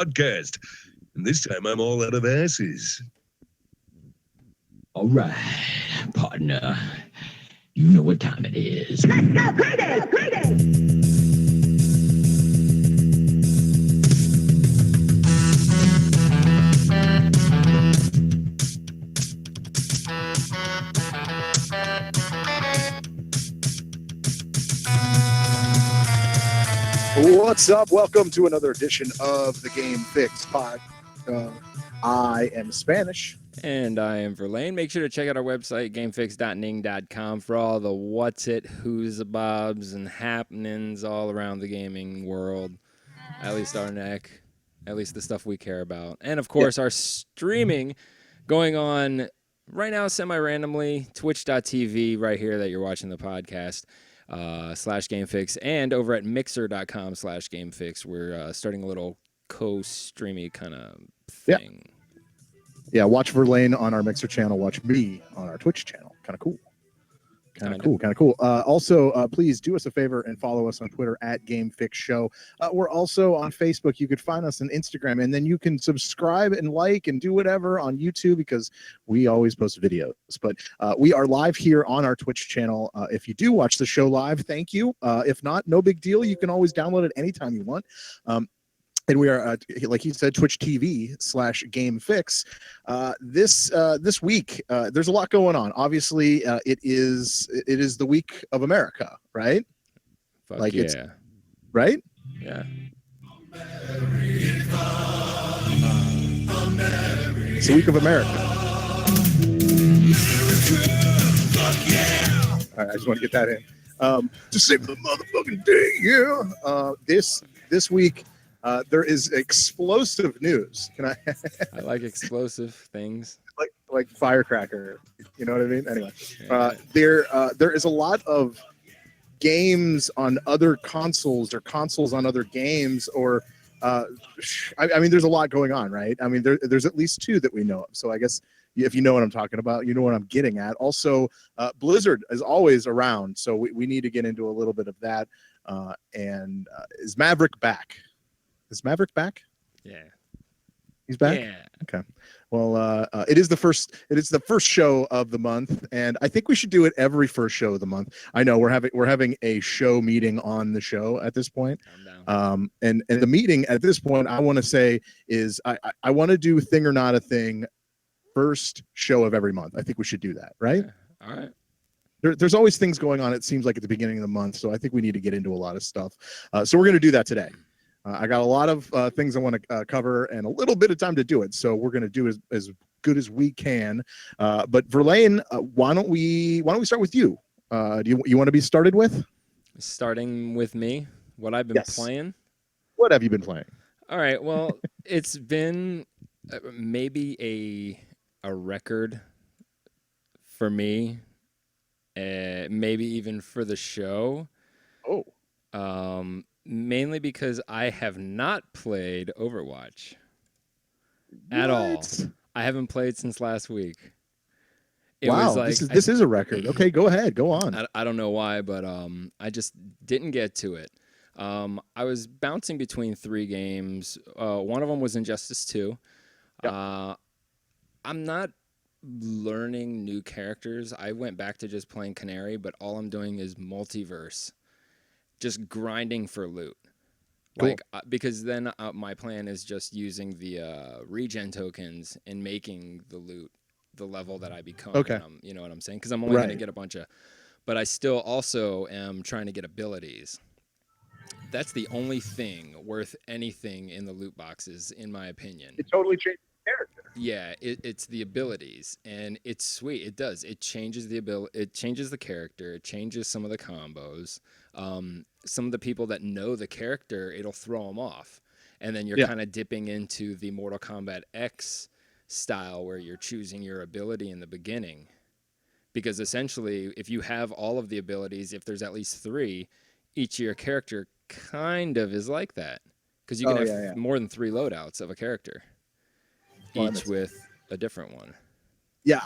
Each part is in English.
podcast. And this time I'm all out of asses. All right, partner. You know what time it is. Let's go crazy, crazy. What's up? Welcome to another edition of the Game Fix Pod. I am Spanish. And I am Verlaine. Make sure to check out our website, gamefix.ning.com, for all the what's it, who's the bobs, and happenings all around the gaming world. At least our neck. At least the stuff we care about. And, of course, our streaming going on right now semi-randomly, twitch.tv right here that you're watching the podcast, /GameFix, and over at mixer.com/GameFix. We're starting a little co-streamy kind of thing. Yeah, watch Verlaine on our Mixer channel. Watch me on our Twitch channel. Kind of cool. Kind of cool. Also, please do us a favor and follow us on Twitter at GameFixShow. We're also on Facebook. You could find us on Instagram, and then you can subscribe and like and do whatever on YouTube because we always post videos. But we are live here on our Twitch channel. If you do watch the show live, thank you. If not, no big deal. You can always download it anytime you want. And we are, like he said, Twitch TV /GameFix. This week, there's a lot going on. Obviously, it is the week of America, right? Fuck like yeah. It's right. Yeah. It's the week of America. All right, I just want to get that in. To save the motherfucking day, yeah. This week. There is explosive news. Can I? I like explosive things. like firecracker. You know what I mean? Anyway, there is a lot of games on other consoles or consoles on other games, or I mean, there's a lot going on, right? I mean, there's at least two that we know of. So I guess if you know what I'm talking about, you know what I'm getting at. Also, Blizzard is always around, so we need to get into a little bit of that. And is Maverick back? Is Maverick back? Yeah. He's back? Yeah. Okay. Well, it is the first show of the month, and I think we should do it every first show of the month. I know we're having a show meeting on the show at this point. And the meeting at this point, I want to say is I want to do Thing or Not a Thing first show of every month. I think we should do that, right? Yeah. All right. There's always things going on, it seems like, at the beginning of the month, so I think we need to get into a lot of stuff. So we're going to do that today. I got a lot of things I want to cover and a little bit of time to do it, so we're going to do as good as we can. But Verlaine, why don't we start with you? Do you want to be started with? Starting with me, what I've been playing. What have you been playing? All right. Well, it's been maybe a record for me, maybe even for the show. Oh. Mainly because I have not played Overwatch at all. I haven't played since last week. Wow, this is a record. Okay, go ahead. Go on. I don't know why, but I just didn't get to it. I was bouncing between 3 games. One of them was Injustice 2. Yep. I'm not learning new characters. I went back to just playing Canary, but all I'm doing is multiverse. Just grinding for loot. Cool. Because then my plan is just using the regen tokens and making the loot the level that I become. Okay. You know what I'm saying? Because I'm only going to get a bunch of... But I still also am trying to get abilities. That's the only thing worth anything in the loot boxes, in my opinion. It totally changed the character. Yeah, it's the abilities, and it's sweet. It does. It changes the ability. It changes the character. It changes some of the combos. Some of the people that know the character, it'll throw them off, and then you're kind of dipping into the Mortal Kombat X style where you're choosing your ability in the beginning. Because essentially, if you have all of the abilities, if there's at least 3, each of your character kind of is like that, because you can have more than 3 loadouts of a character. Each with a different one. Yeah,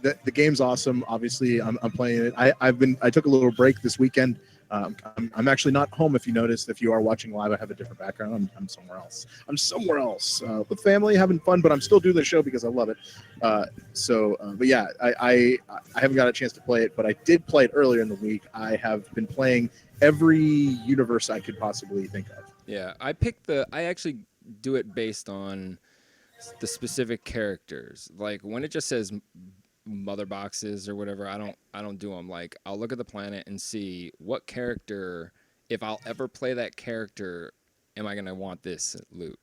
the game's awesome. Obviously, I'm playing it. I took a little break this weekend I'm actually not home. If you noticed, if you are watching live, I have a different background. I'm somewhere else. I'm somewhere else with family, having fun, but I'm still doing the show because I love it. But yeah, I haven't got a chance to play it, but I did play it earlier in the week. I have been playing every universe I could possibly think of. Yeah, I actually do it based on the specific characters. Like when it just says mother boxes or whatever, I don't do them. Like I'll look at the planet and see what character, if I'll ever play that character, am I gonna want this loot?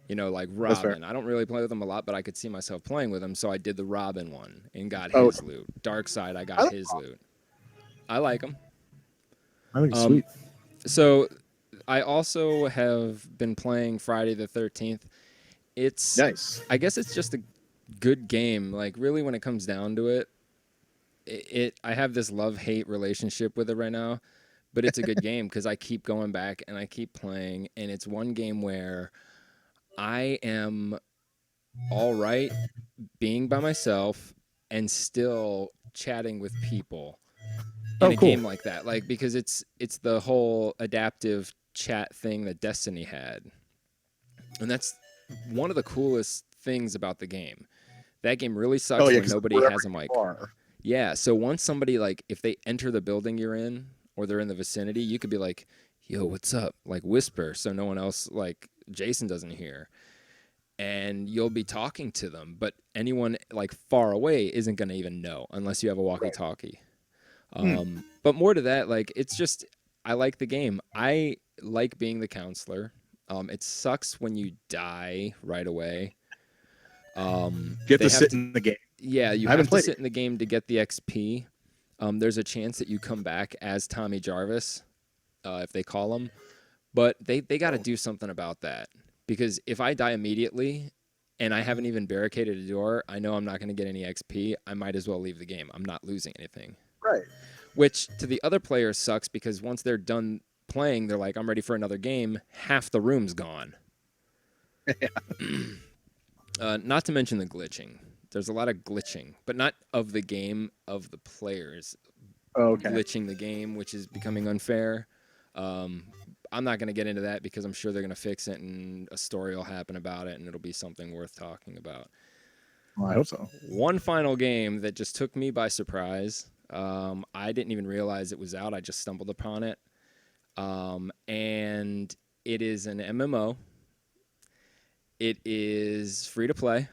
You know, like Robin. I don't really play with him a lot, but I could see myself playing with him, so I did the Robin one and got his loot. Darkseid, I got his loot. I like him. I think it's sweet. So I also have been playing Friday the 13th. It's nice. I guess it's just a good game. Like really, when it comes down to it, I have this love-hate relationship with it right now, but it's a good game because I keep going back and I keep playing, and it's one game where I am all right being by myself and still chatting with people in a game like that. Like because it's the whole adaptive chat thing that Destiny had, and that's one of the coolest things about the game. That game really sucks when nobody has a mic. Yeah, so once somebody, like, if they enter the building you're in or they're in the vicinity, you could be like, yo, what's up? Like, whisper so no one else, like, Jason doesn't hear. And you'll be talking to them, but anyone, like, far away isn't going to even know unless you have a walkie-talkie. But more to that, like, it's just, I like the game. I like being the counselor. It sucks when you die right away. You have to sit in the game. Yeah, you have to sit in the game to get the XP. There's a chance that you come back as Tommy Jarvis, if they call him. But they got to do something about that. Because if I die immediately and I haven't even barricaded a door, I know I'm not going to get any XP. I might as well leave the game. I'm not losing anything. Right. Which to the other players sucks because once they're done playing, they're like, I'm ready for another game. Half the room's gone. Not to mention the glitching. There's a lot of glitching, but not of the game, of the players glitching the game, which is becoming unfair. I'm not going to get into that because I'm sure they're going to fix it and a story will happen about it and it'll be something worth talking about. Well, I hope so. One final game that just took me by surprise. I didn't even realize it was out. I just stumbled upon it. And it is an MMO. It is free to play.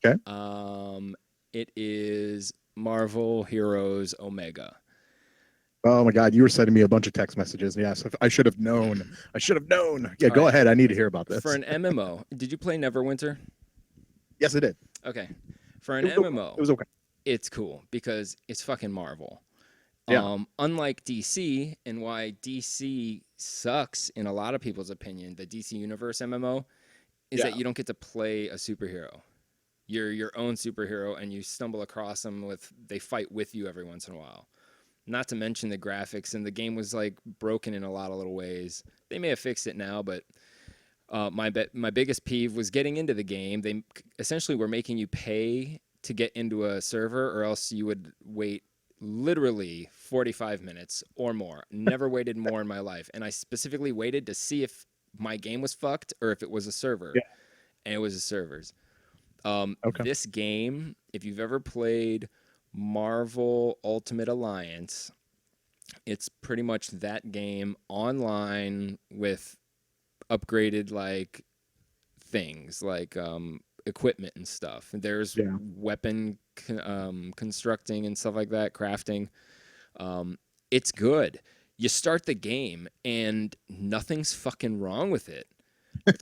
Okay. It is Marvel Heroes Omega. Oh my God, you were sending me a bunch of text messages. Yes, I should have known. I should have known. Yeah, go ahead. I need to hear about this. For an MMO, did you play Neverwinter? Yes, I did. Okay. For an MMO, it was okay. It's cool because it's fucking Marvel. Yeah. Unlike DC, and why DC sucks in a lot of people's opinion, the DC Universe MMO, is that you don't get to play a superhero. You're your own superhero, and you stumble across them they fight with you every once in a while. Not to mention the graphics, and the game was like broken in a lot of little ways. They may have fixed it now, but my biggest peeve was getting into the game. They essentially were making you pay to get into a server, or else you would wait literally 45 minutes or more. Never waited more in my life. And I specifically waited to see if my game was fucked or if it was a server. Yeah. And it was a server's. This game, if you've ever played Marvel Ultimate Alliance, it's pretty much that game online with upgraded like things like equipment and stuff. There's weapon constructing and stuff like that, crafting. It's good. You start the game and nothing's fucking wrong with it.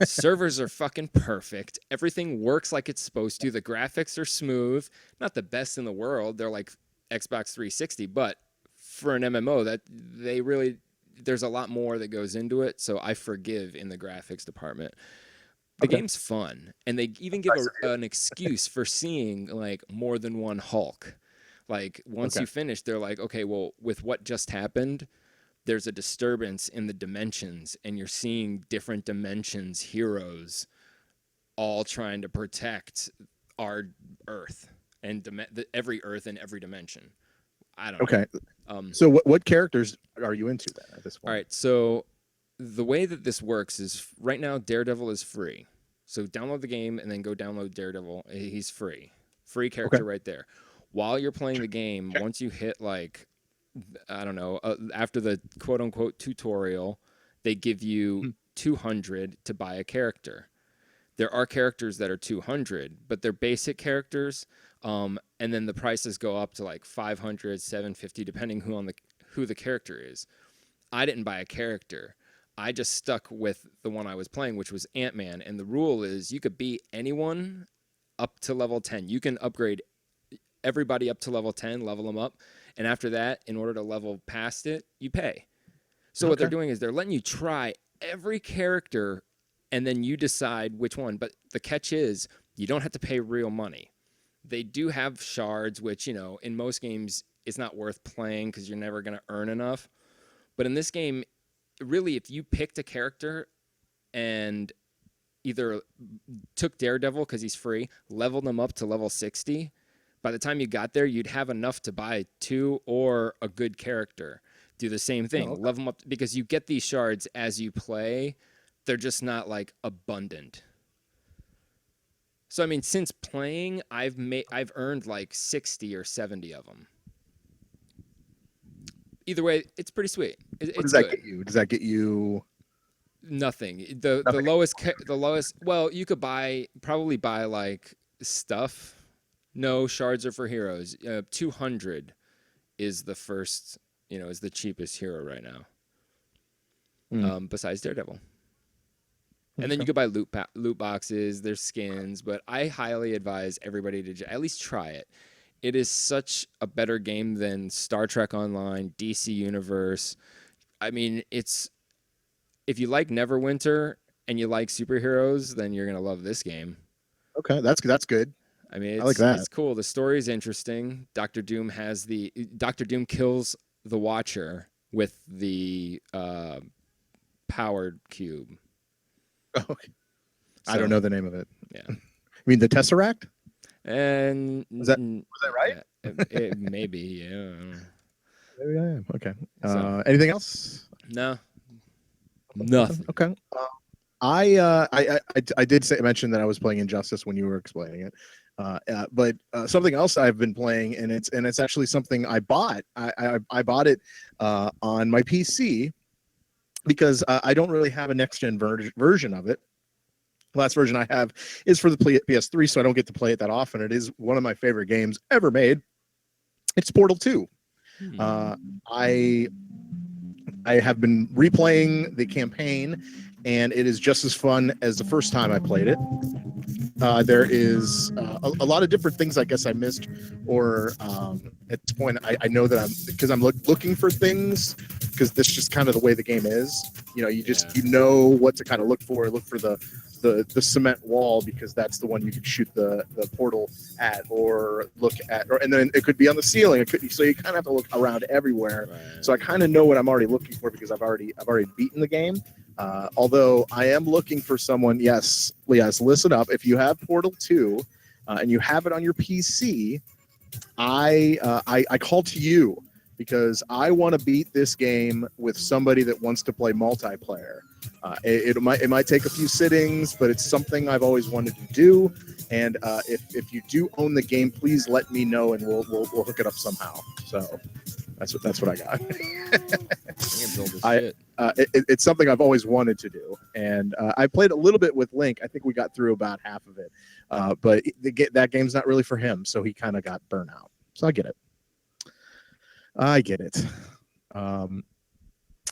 Servers are fucking perfect. Everything works like it's supposed to. The graphics are smooth. Not the best in the world. They're like Xbox 360, but for an MMO, there's a lot more that goes into it, so I forgive in the graphics department. The game's fun, and they even give an excuse for seeing like more than one Hulk. Like once you finish, they're like, okay, well, with what just happened, there's a disturbance in the dimensions, and you're seeing different dimensions, heroes, all trying to protect our Earth and every Earth in every dimension. I don't know. Okay. So what characters are you into then at this point? All right. So the way that this works is right now Daredevil is free. So download the game and then go download Daredevil. He's free. Free character right there. While you're playing the game, once you hit like, I don't know, after the quote unquote tutorial, they give you 200 to buy a character. There are characters that are 200, but they're basic characters. And then the prices go up to like 500, 750, depending who the character is. I didn't buy a character. I just stuck with the one I was playing, which was Ant-Man. And the rule is you could beat anyone up to level 10. You can upgrade everybody up to level 10, level them up. And after that, in order to level past it, you pay. So what they're doing is they're letting you try every character and then you decide which one. But the catch is you don't have to pay real money. They do have shards, which, you know, in most games, it's not worth playing because you're never going to earn enough. But in this game, really, if you picked a character and either took Daredevil because he's free, leveled him up to level 60, by the time you got there, you'd have enough to buy 2 or a good character. Do the same thing, level them up, because you get these shards as you play. They're just not like abundant. So I mean, since playing, I've earned like 60 or 70 of them. Either way, it's pretty sweet. What does that get you? Does that get you nothing? The lowest. Well, you could probably buy like stuff. No, shards are for heroes. 200 is the first. Is the cheapest hero right now. Besides Daredevil. And then you could buy loot boxes. There's skins, but I highly advise everybody to at least try it. It is such a better game than Star Trek Online, DC Universe. I mean, if you like Neverwinter and you like superheroes, then you're gonna love this game. Okay, that's good. I mean, I like that. It's cool. The story is interesting. Doctor Doom kills the Watcher with the powered cube. Okay. I don't know the name of it. Yeah. I mean the Tesseract? And was that right? It maybe, yeah. Maybe I am. Okay. Anything else? No. Nothing. Okay. I did mention that I was playing Injustice when you were explaining it. But something else I've been playing, and it's actually something I bought. I bought it on my PC because I don't really have a next-gen version of it. The last version I have is for the PS3, so I don't get to play it that often. It is one of my favorite games ever made. It's Portal 2. I have been replaying the campaign, and it is just as fun as the first time I played it. There is a lot of different things I guess I missed, or at this point I know that I'm looking for things, because this is just kind of the way the game is. You know what to kind of look for the cement wall, because that's the one you could shoot the portal at, or look at, and then it could be on the ceiling. So you kind of have to look around everywhere. Right. So I kind of know what I'm already looking for, because I've already beaten the game. Although I am looking for someone. Yes, listen up. If you have Portal 2 and you have it on your PC, I call to you, because I want to beat this game with somebody that wants to play multiplayer. It might take a few sittings, but it's something I've always wanted to do. And if you do own the game, please let me know, and we'll hook it up somehow. So that's what I got. It's something I've always wanted to do, and I played a little bit with Link. I think we got through about half of it, but that game's not really for him, so he kind of got burnt out. So I get it.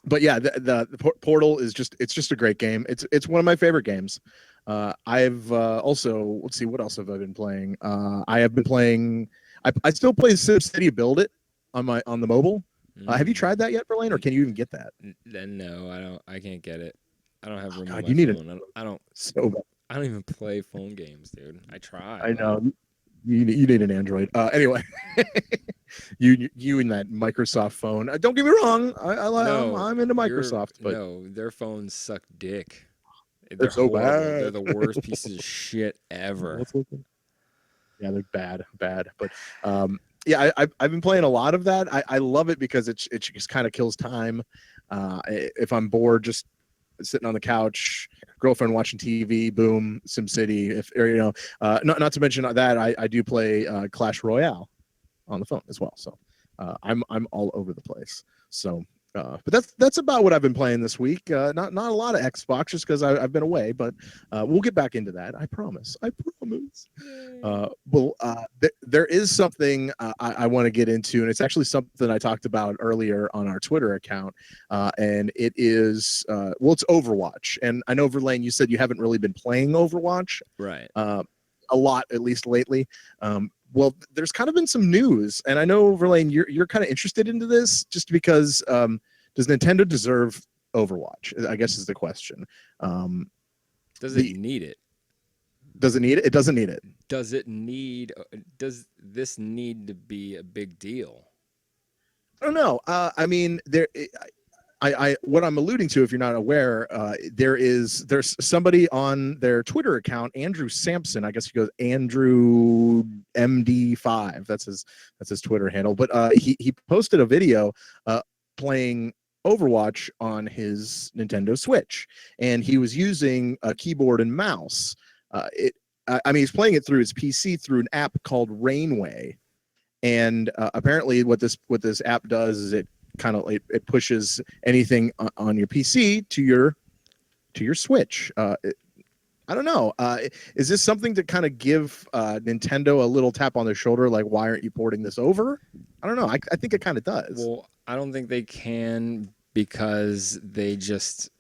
But yeah, the Portal is just a great game. It's one of my favorite games. I've also, let's see, what else have I been playing? I have been playing. I still play SimCity Build It on the mobile. Have you tried that yet, Verlaine, or can you even get that? No, I don't. I can't get it. I don't have room on my phone. I don't. So bad. I don't even play phone games, dude. I try. I know. You need an Android. Anyway, you and that Microsoft phone. Don't get me wrong. I'm into Microsoft, but no, their phones suck dick. They're so horrible. bad. They're the worst pieces of shit ever. Yeah, they're bad. But yeah, I've been playing a lot of that. I love it because it just kind of kills time. If I'm bored, just sitting on the couch, girlfriend watching TV, boom, SimCity. If or, not to mention that I do play Clash Royale on the phone as well. So I'm all over the place. So. But that's about what I've been playing this week. Not a lot of Xbox just because I've been away, but we'll get back into that. I promise. I promise. There is something I want to get into, and it's actually something I talked about earlier on our Twitter account, and it is it's Overwatch. And I know Verlaine, you said you haven't really been playing Overwatch, Right? A lot, at least lately. Well, there's kind of been some news, and I know Verlaine, you're kind of interested into this, just because does Nintendo deserve Overwatch? I guess is the question. Does it need it? Does it need it? It doesn't need it. Does it need? Does this need to be a big deal? I don't know. I mean, I what I'm alluding to, if you're not aware, there's somebody on their Twitter account, Andrew Sampson. I guess he goes Andrew MD5. That's his Twitter handle. But he posted a video playing Overwatch on his Nintendo Switch, and he was using a keyboard and mouse. I mean, he's playing it through his PC through an app called Rainway, and apparently, what this app does is it pushes anything on your PC to your Switch. I don't know. Is this something to kind of give Nintendo a little tap on the shoulder, like, why aren't you porting this over? I don't know. I think it kind of does. Well, I don't think they can because they just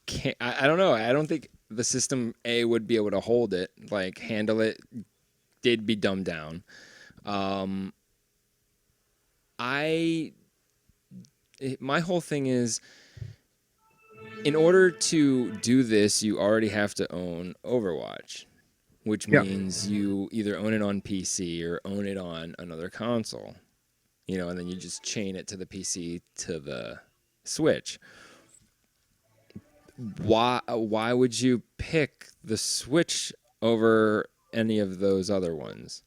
can't. I don't know. I don't think the system would be able to hold it, like handle it. Did be dumbed down. My whole thing is, in order to do this, you already have to own Overwatch, which means you either own it on PC or own it on another console, and then you just chain it to the PC to the Switch. Why would you pick the Switch over any of those other ones?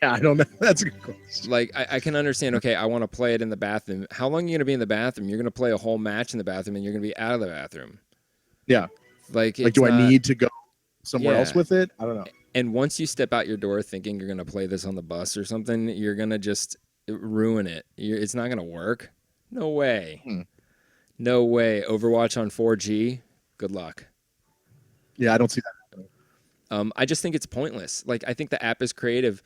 Yeah, I don't know. That's a good question. Like, I can understand, okay, I want to play it in the bathroom. How long are you going to be in the bathroom? You're going to play a whole match in the bathroom, and you're going to be out of the bathroom. Yeah. Like do I need to go somewhere else with it? I don't know. And once you step out your door thinking you're going to play this on the bus or something, you're going to just ruin it. It's not going to work. No way. No way. Overwatch on 4G, good luck. Yeah, I don't see that. I just think it's pointless. Like, I think the app is creative.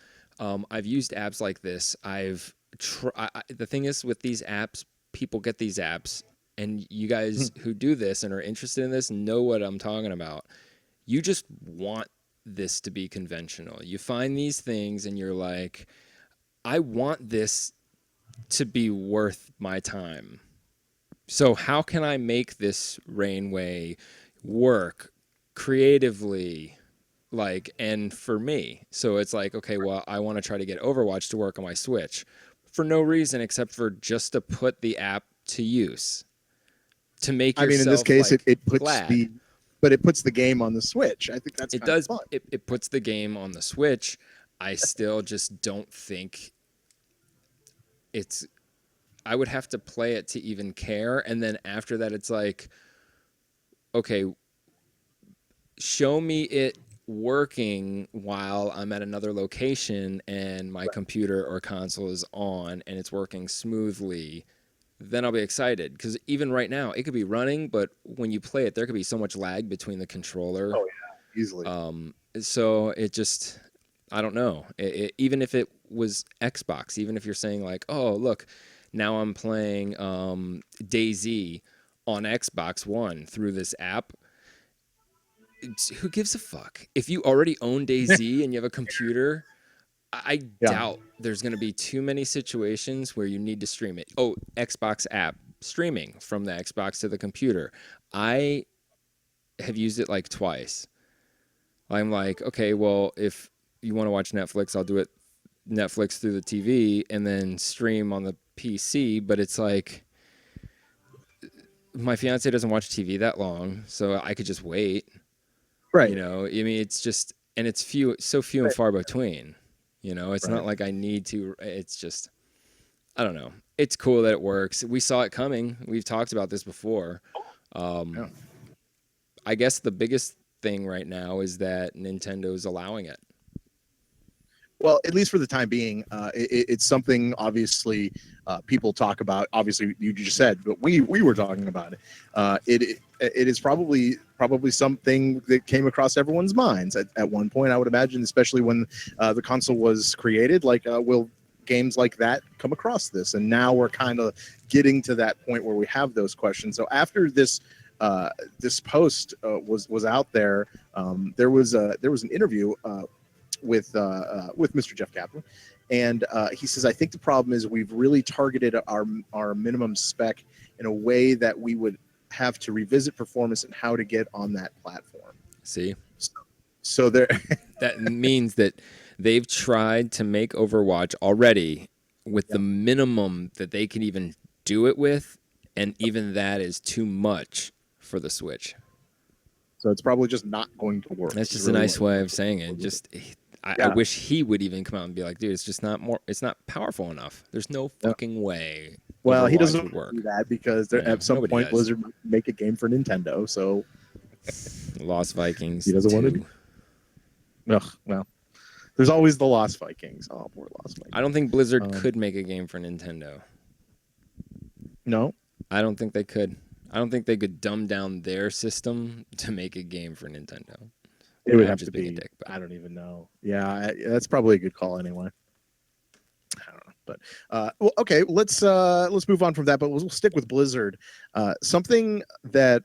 I've used apps like this. The thing is with these apps, people get these apps, and you guys who do this and are interested in this know what I'm talking about. You just want this to be conventional. You find these things and you're like, I want this to be worth my time. So how can I make this Rainway work creatively? And for me, so it's like, okay, well, I want to try to get Overwatch to work on my Switch for no reason except for just to put the app to use, to make yourself, in this case, it puts glad. it puts the game on the Switch. I think that's it kind does. of fun. It puts the game on the Switch. I still just don't think I would have to play it to even care, and then after that, it's like, okay, show me it working while I'm at another location and my computer or console is on and it's working smoothly, then I'll be excited. Because even right now, it could be running, but when you play it, there could be so much lag between the controller. Oh yeah, easily. So it just, I don't know. Even if it was Xbox, even if you're saying like, oh, look, now I'm playing DayZ on Xbox One through this app. Who gives a fuck? If you already own DayZ and you have a computer, I doubt there's going to be too many situations where you need to stream it. Oh, Xbox app streaming from the Xbox to the computer. I have used it like twice. I'm like, okay, well, if you want to watch Netflix, I'll do it Netflix through the TV and then stream on the PC. But it's like, my fiance doesn't watch TV that long, so I could just wait. Right. I mean, it's just, and it's so few and far between. You know, it's Right. not like I need to. It's just, I don't know. It's cool that it works. We saw it coming. We've talked about this before. Yeah. I guess the biggest thing right now is that Nintendo's allowing it. Well, at least for the time being, it's something obviously people talk about. Obviously, you just said, but we were talking about it. It is probably something that came across everyone's minds at one point. I would imagine, especially when the console was created. Like, will games like that come across this? And now we're kind of getting to that point where we have those questions. So after this this post was out there, there was an interview with Mr. Jeff Kaplan, and he says, I think the problem is we've really targeted our minimum spec in a way that we would have to revisit performance and how to get on that platform. See? So there That means that they've tried to make Overwatch already with the minimum that they can even do it with, and even that is too much for the Switch. so it's probably just not going to work. That's just a nice way of saying it. Just I wish he would even come out and be like, dude, it's just not it's not powerful enough. There's no fucking way. Well, he Overwatch doesn't would work. do that because at some nobody point does. Blizzard might make a game for Nintendo. So Lost Vikings. He doesn't want to 2. do. Ugh, well, there's always the Lost Vikings. Oh, poor Lost Vikings. I don't think Blizzard could make a game for Nintendo. No, I don't think they could. I don't think they could dumb down their system to make a game for Nintendo. it would I'm have just to being be. a dick, but- I don't even know. Yeah, that's probably a good call anyway. I don't know, but well, okay. Let's move on from that. But we'll stick with Blizzard. Something that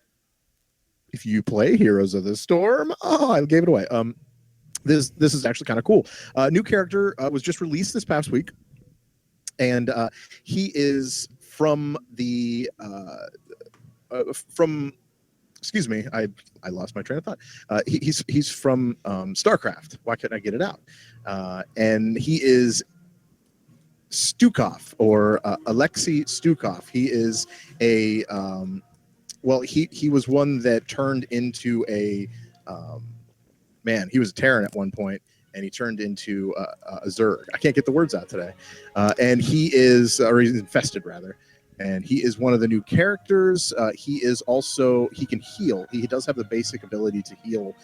if you play Heroes of the Storm, oh, I gave it away. This is actually kind of cool. New character was just released this past week, and he is from the from. Excuse me, I lost my train of thought. He's from StarCraft. Why couldn't I get it out? And he is Stukov, or Alexei Stukov. He is a well, he was one that turned into a man. He was a Terran at one point, and he turned into a Zerg. I can't get the words out today. And he is, or he's infested rather. And he is one of the new characters. He is also, he can heal. He does have the basic ability to heal.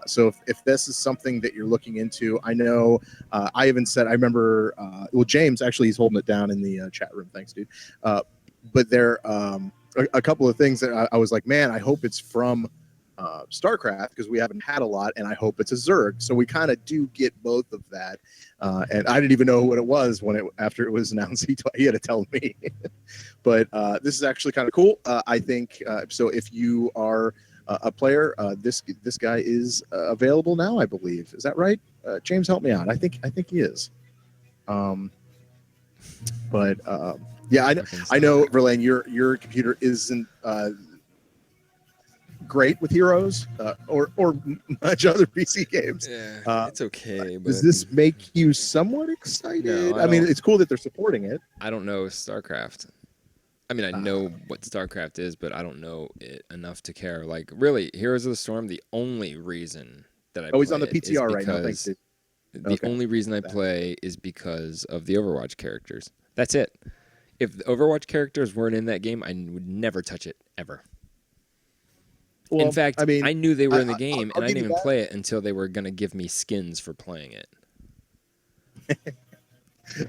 So if this is something that you're looking into, I know I even said, I remember, well, James, actually, he's holding it down in the chat room. Thanks, dude. But there a couple of things that I was like, man, I hope it's from StarCraft, because we haven't had a lot, and I hope it's a Zerg. So we kind of do get both of that. And I didn't even know what it was after it was announced. He had to tell me. But this is actually kind of cool. I think so. If you are a player, this guy is available now, I believe. Is that right? James, help me out. I think he is. But yeah, I know, Verlaine, your computer isn't great with Heroes or much other PC games. Yeah, it's okay. But Does this make you somewhat excited? No, I mean, don't. it's cool that they're supporting it. I don't know StarCraft. I mean, I know what StarCraft is, but I don't know it enough to care. Like, really, Heroes of the Storm, the only reason that I He's play on the it is PTR right now. Thanks, because dude. the Okay. only reason I play is because of the Overwatch characters. That's it. If the Overwatch characters weren't in that game, I would never touch it, ever. Well, in fact, I mean, I knew they were in the I'll game, give and I you didn't even that. play it until they were going to give me skins for playing it.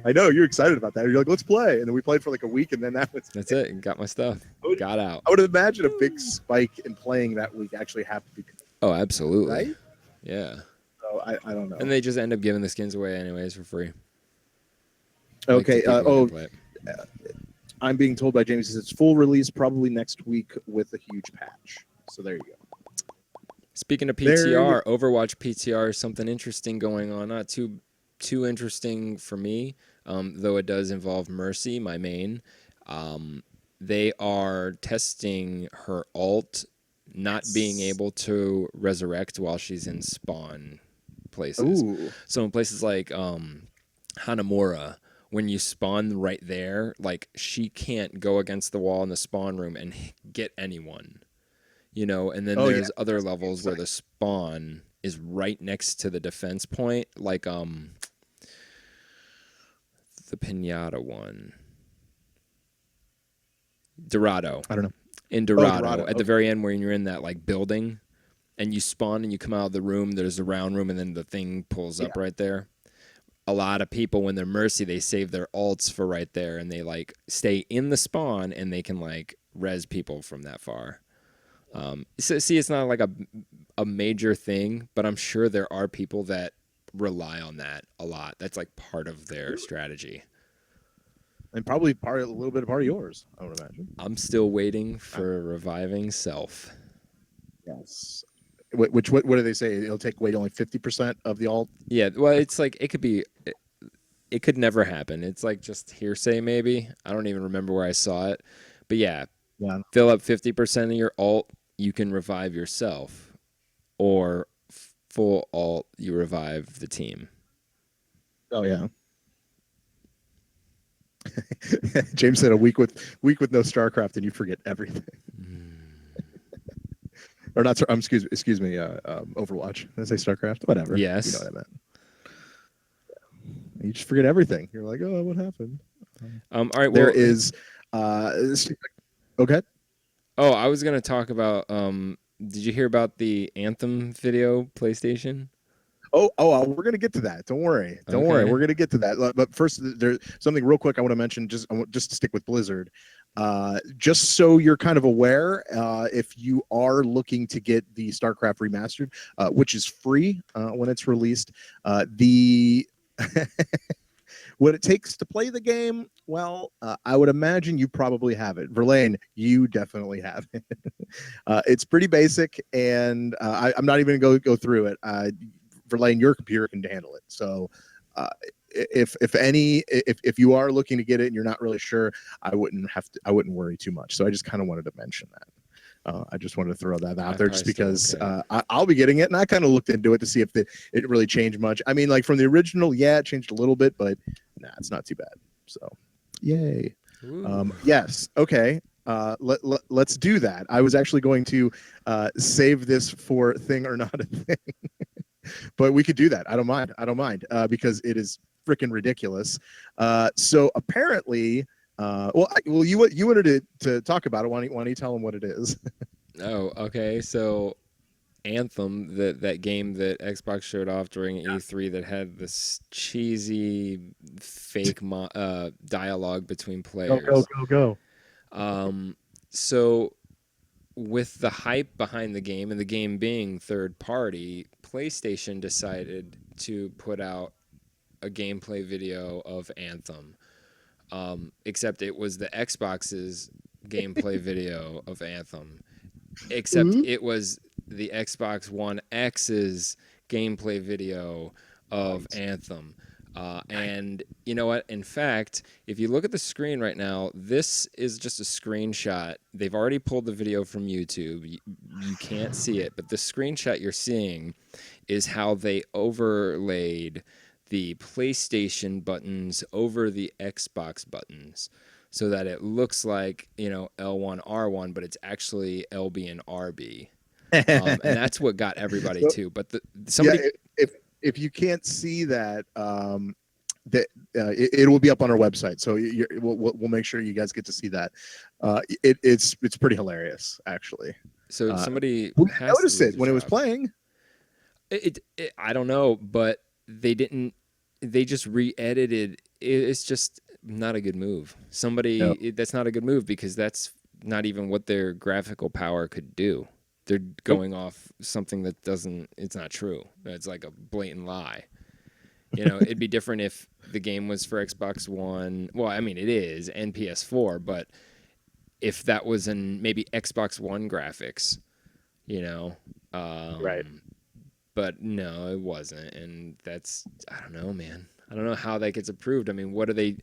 I know you're excited about that. You're like, let's play, and then we played for like a week, and then that was That's it. Got my stuff. Got out. I would imagine a big spike in playing that week actually happened because, Oh, absolutely. right? Yeah. So I don't know. And they just end up giving the skins away anyways for free. Okay. Like, to people who can play it. I'm being told by James it's full release probably next week with a huge patch. So there you go. Speaking of There PTR, Overwatch PTR is something interesting going on. Not too interesting for me, though it does involve Mercy, my main. They are testing her ult not being able to resurrect while she's in spawn places. Ooh. So in places like Hanamura, when you spawn right there, like, she can't go against the wall in the spawn room and get anyone. You know, and then there's other levels where the spawn is right next to the defense point, like the pinata one? Dorado. I don't know. In Dorado, Dorado. at the very end, where you're in that like building, and you spawn and you come out of the room. There's a round room, and then the thing pulls up right there. A lot of people, when they're Mercy, they save their ults for right there, and they like stay in the spawn, and they can like res people from that far. So see, it's not like a major thing, but I'm sure there are people that rely on that a lot. That's like part of their strategy. And probably a little bit of part of yours, I would imagine. I'm still waiting for reviving self. Yes. What do they say? It'll take away only 50% of the alt. Yeah, well, it's like it could never happen. It's like just hearsay, maybe. I don't even remember where I saw it, but yeah, fill up 50% of your alt, you can revive yourself, or full alt, you revive the team. Oh yeah. James said a week with no StarCraft and you forget everything. Or not? Excuse me. Overwatch. Did I say StarCraft? Whatever. Yes. You know what I meant. You just forget everything. You're like, oh, what happened? All right. Well, there is. Okay. Oh, I was gonna talk about. Did you hear about the Anthem video PlayStation? Oh, we're gonna get to that. Don't worry. Don't worry. We're gonna get to that. But first, there's something real quick I want to mention. Just to stick with Blizzard. Just so you're kind of aware, if you are looking to get the StarCraft remastered, which is free when it's released, what it takes to play the game, well, I would imagine you probably have it. Verlaine, you definitely have it. It's pretty basic, and I'm not even going to go through it. Verlaine, your computer can handle it. So if you are looking to get it and you're not really sure, I wouldn't worry too much. So I just kind of wanted to mention that. I just wanted to throw that out there just because I'll be getting it, and I kind of looked into it to see if it really changed much. I mean, like from the original, yeah, it changed a little bit, but nah, it's not too bad. So, yay. Yes. Okay. Let's do that. I was actually going to save this for thing or not a thing, but we could do that. I don't mind because it is freaking ridiculous. So apparently. You wanted to talk about it. Why don't you tell them what it is? Oh, okay. So, Anthem, that game that Xbox showed off during E3 that had this cheesy fake dialogue between players. Go. So, with the hype behind the game and the game being third party, PlayStation decided to put out a gameplay video of Anthem. Except it was the Xbox's gameplay video of Anthem. Except it was the Xbox One X's gameplay video of Anthem. And you know what? In fact, if you look at the screen right now, this is just a screenshot. They've already pulled the video from YouTube. You can't see it, but the screenshot you're seeing is how they overlaid the PlayStation buttons over the Xbox buttons so that it looks like, L1, R1, but it's actually LB and RB. And that's what got everybody too. But if you can't see that, it will be up on our website. So we'll make sure you guys get to see that. It's pretty hilarious, actually. So somebody noticed it when it was playing. I don't know, but they didn't. They just re-edited. It's just not a good move. That's not a good move because that's not even what their graphical power could do. They're going off something that doesn't. It's not true. It's like a blatant lie. It'd be different if the game was for Xbox One. Well, I mean, it is and PS4, but if that was in maybe Xbox One graphics, right. But no, it wasn't. And I don't know, man. I don't know how that gets approved. I mean, what are they,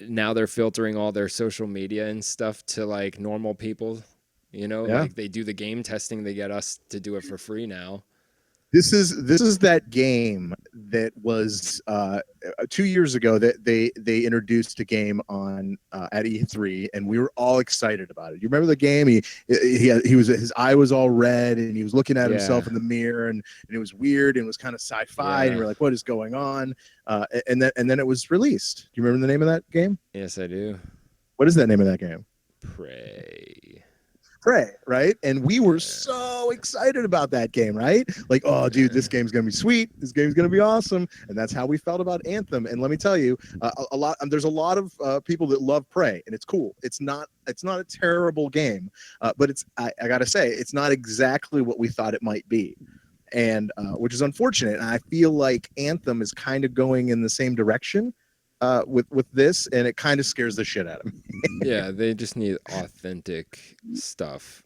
now they're filtering all their social media and stuff to like normal people, Like they do the game testing, they get us to do it for free now. This is that game that was 2 years ago that they introduced a game on at E3, and we were all excited about it. You remember the game? He was his eye was all red, and he was looking at himself in the mirror, and it was weird and it was kind of sci-fi, and we were like, "What is going on?" And then it was released. Do you remember the name of that game? Yes, I do. What is that name of that game? Prey, right? And we were so excited about that game, right? Like, oh, dude, this game's gonna be sweet. This game's gonna be awesome. And that's how we felt about Anthem. And let me tell you, there's a lot of people that love Prey, and it's cool. It's not a terrible game, but I gotta say, it's not exactly what we thought it might be, and which is unfortunate. And I feel like Anthem is kind of going in the same direction. With this, and it kind of scares the shit out of me. Yeah, they just need authentic stuff.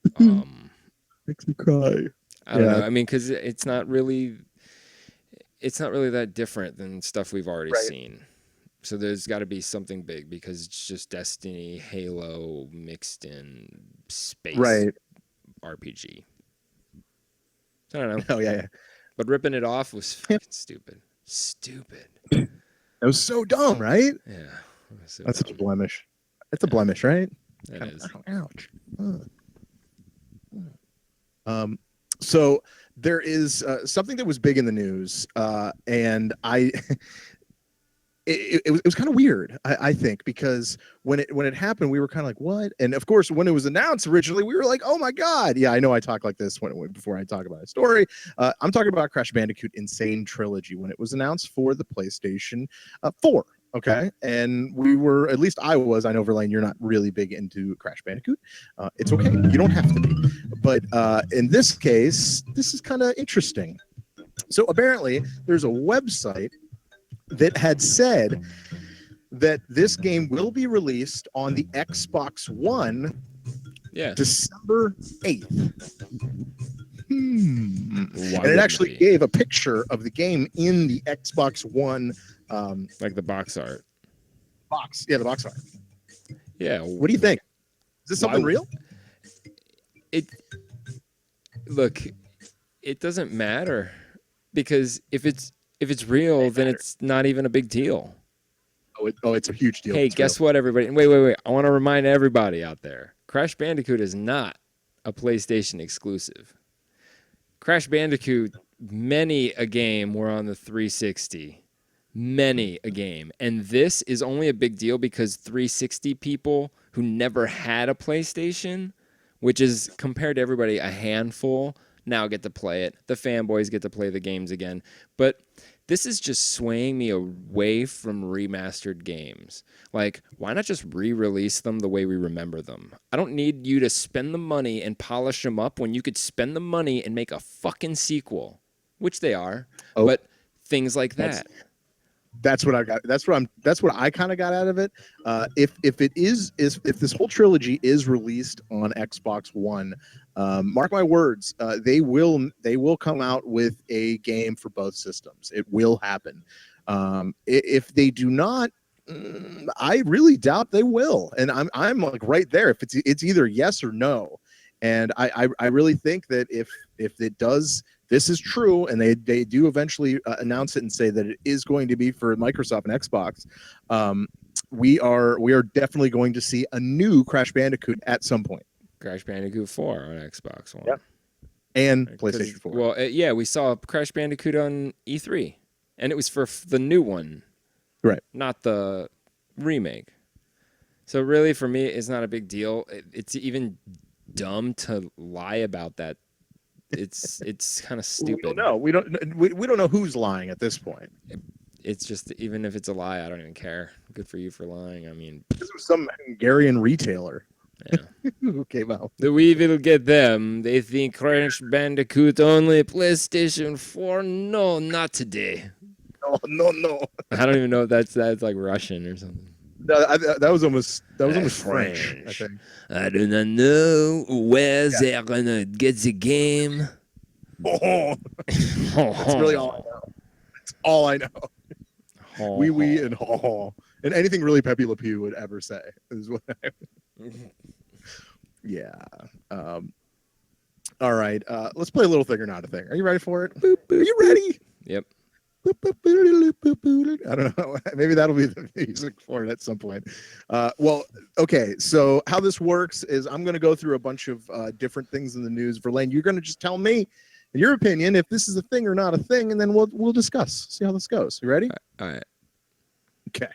Makes me cry. I don't know. I mean, because it's not really that different than stuff we've already seen. So there's got to be something big, because it's just Destiny, Halo mixed in space RPG. I don't know. Oh yeah. But ripping it off was fucking stupid. Stupid. That was so dumb, right? Yeah. So that's such a blemish. It's a blemish, right? It is. Ouch. So there is something that was big in the news, and it was kind of weird, I think, because when it happened, we were kind of like, what? And of course, when it was announced originally, we were like, oh my god. Yeah, I know I talk like this before I talk about a story. I'm talking about Crash Bandicoot Insane Trilogy when it was announced for the PlayStation 4. Okay, and we were, at least I was. I know, Verlaine, you're not really big into Crash Bandicoot. It's okay, you don't have to be. But in this case, this is kind of interesting. So apparently, there's a website that had said that this game will be released on the Xbox One December 8th. And it actually gave a picture of the game in the Xbox One. Like the box art. Yeah, the box art. Yeah. What do you think? Is this something real? Look, it doesn't matter, because if it's real, then it's not even a big deal. Oh, it's a huge deal. Hey, guess what, everybody? Wait. I want to remind everybody out there. Crash Bandicoot is not a PlayStation exclusive. Crash Bandicoot, many a game were on the 360. Many a game. And this is only a big deal because 360 people who never had a PlayStation, which is, compared to everybody, a handful, now get to play it. The fanboys get to play the games again. But this is just swaying me away from remastered games. Like, why not just re-release them the way we remember them? I don't need you to spend the money and polish them up when you could spend the money and make a fucking sequel, which they are. But things like that. That's what I got. That's what I kind of got out of it. If this whole trilogy is released on Xbox One, mark my words, they will come out with a game for both systems. It will happen. If they do not, I really doubt they will. And I'm like right there. If it's either yes or no. And I really think that if it does, this is true, and they do eventually announce it and say that it is going to be for Microsoft and Xbox, we are definitely going to see a new Crash Bandicoot at some point. Crash Bandicoot 4 on Xbox One. Yep. And PlayStation 4. Well, we saw Crash Bandicoot on E3, and it was for the new one, right? Not the remake. So really, for me, it's not a big deal. It's even dumb to lie about that. It's kind of stupid. We don't know who's lying at this point. It's just, even if it's a lie, I don't even care. Good for you for lying. I mean, this was some Hungarian retailer. Yeah. Who came out. We will get them. They think Crash Bandicoot only PlayStation 4. No, not today. No. I don't even know if that's like Russian or something. No, that was almost French. I think. I do not know where they're gonna get the game. That's really all I know. That's all I know. Wee and and anything really Pepe Le Pew would ever say is what I. Yeah. All right. Let's play a little thing or not a thing. Are you ready for it? Boop, boop, Are you ready? Yep. I don't know. Maybe that'll be the music for it at some point. Well, okay. So how this works is I'm going to go through a bunch of different things in the news. Verlaine, you're going to just tell me, in your opinion, if this is a thing or not a thing, and then we'll discuss. See how this goes. You ready? All right. Okay.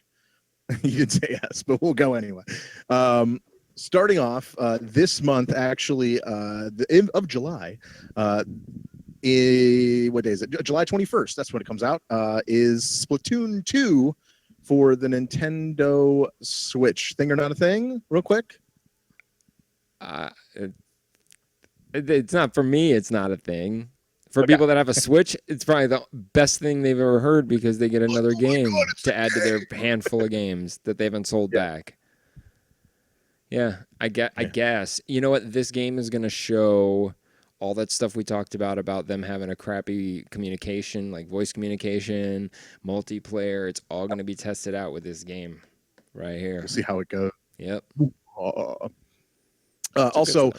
You can say yes, but we'll go anyway. Starting off this month, actually, of July. What day is it? July 21st. That's when it comes out. Is Splatoon 2 for the Nintendo Switch. Thing or not a thing? Real quick. It's not for me. It's not a thing. For people that have a Switch, it's probably the best thing they've ever heard because they get another game to add to their handful of games that they haven't sold back. Yeah, I guess. You know what? This game is going to show all that stuff we talked about them having a crappy communication, like voice communication, multiplayer. It's all going to be tested out with this game right here. We'll see how it goes. Yep. Also,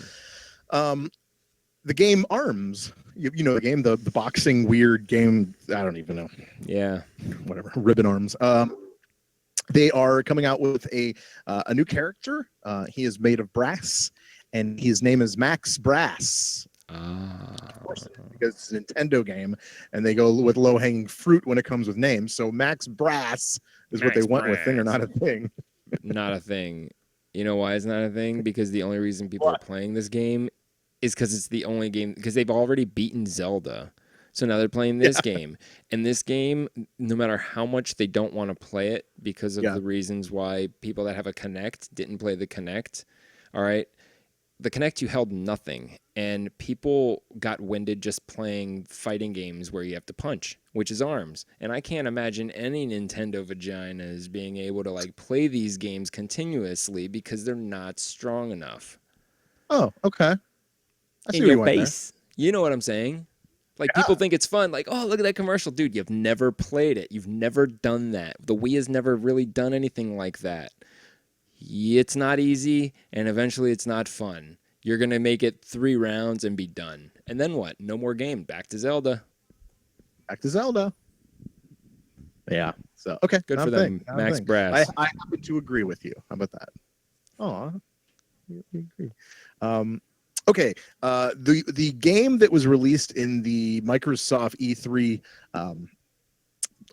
the game ARMS. You know the game, the boxing weird game. I don't even know. Yeah. Whatever. Ribbon Arms. They are coming out with a new character. He is made of brass, and his name is Max Brass. Of course, because it's a Nintendo game, and they go with low-hanging fruit when it comes with names. So Max Brass is what they went with. Thing or not a thing? Not a thing. You know why it's not a thing? Because the only reason people are playing this game is because it's the only game, because they've already beaten Zelda. So now they're playing this game. And this game, no matter how much they don't want to play it because of the reasons why people that have a Kinect didn't play the Kinect, all right? The Kinect, you held nothing. And people got winded just playing fighting games where you have to punch, which is ARMS. And I can't imagine any Nintendo vaginas being able to like play these games continuously because they're not strong enough. Oh, okay. I see In where you your went there. face. You know what I'm saying? Like, people think it's fun. Like, oh, look at that commercial. Dude, you've never played it. You've never done that. The Wii has never really done anything like that. It's not easy, and eventually it's not fun. You're going to make it 3 rounds and be done. And then what? No more game. Back to Zelda. Back to Zelda. Yeah. So, okay. Good for them, Max Brass. I happen to agree with you. How about that? Oh, we agree. Okay, the game that was released in the Microsoft E3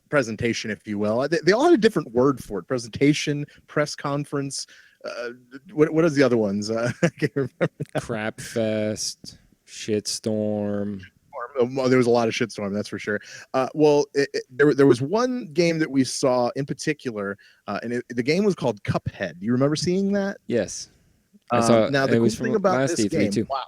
presentation, if you will, they all had a different word for it: presentation, press conference. What is the other ones? I can't remember. Crap Fest, Shitstorm. There was a lot of shitstorm, that's for sure. There was one game that we saw in particular, and the game was called Cuphead. Do you remember seeing that? Yes. I saw, now the cool thing about this game, too. wow,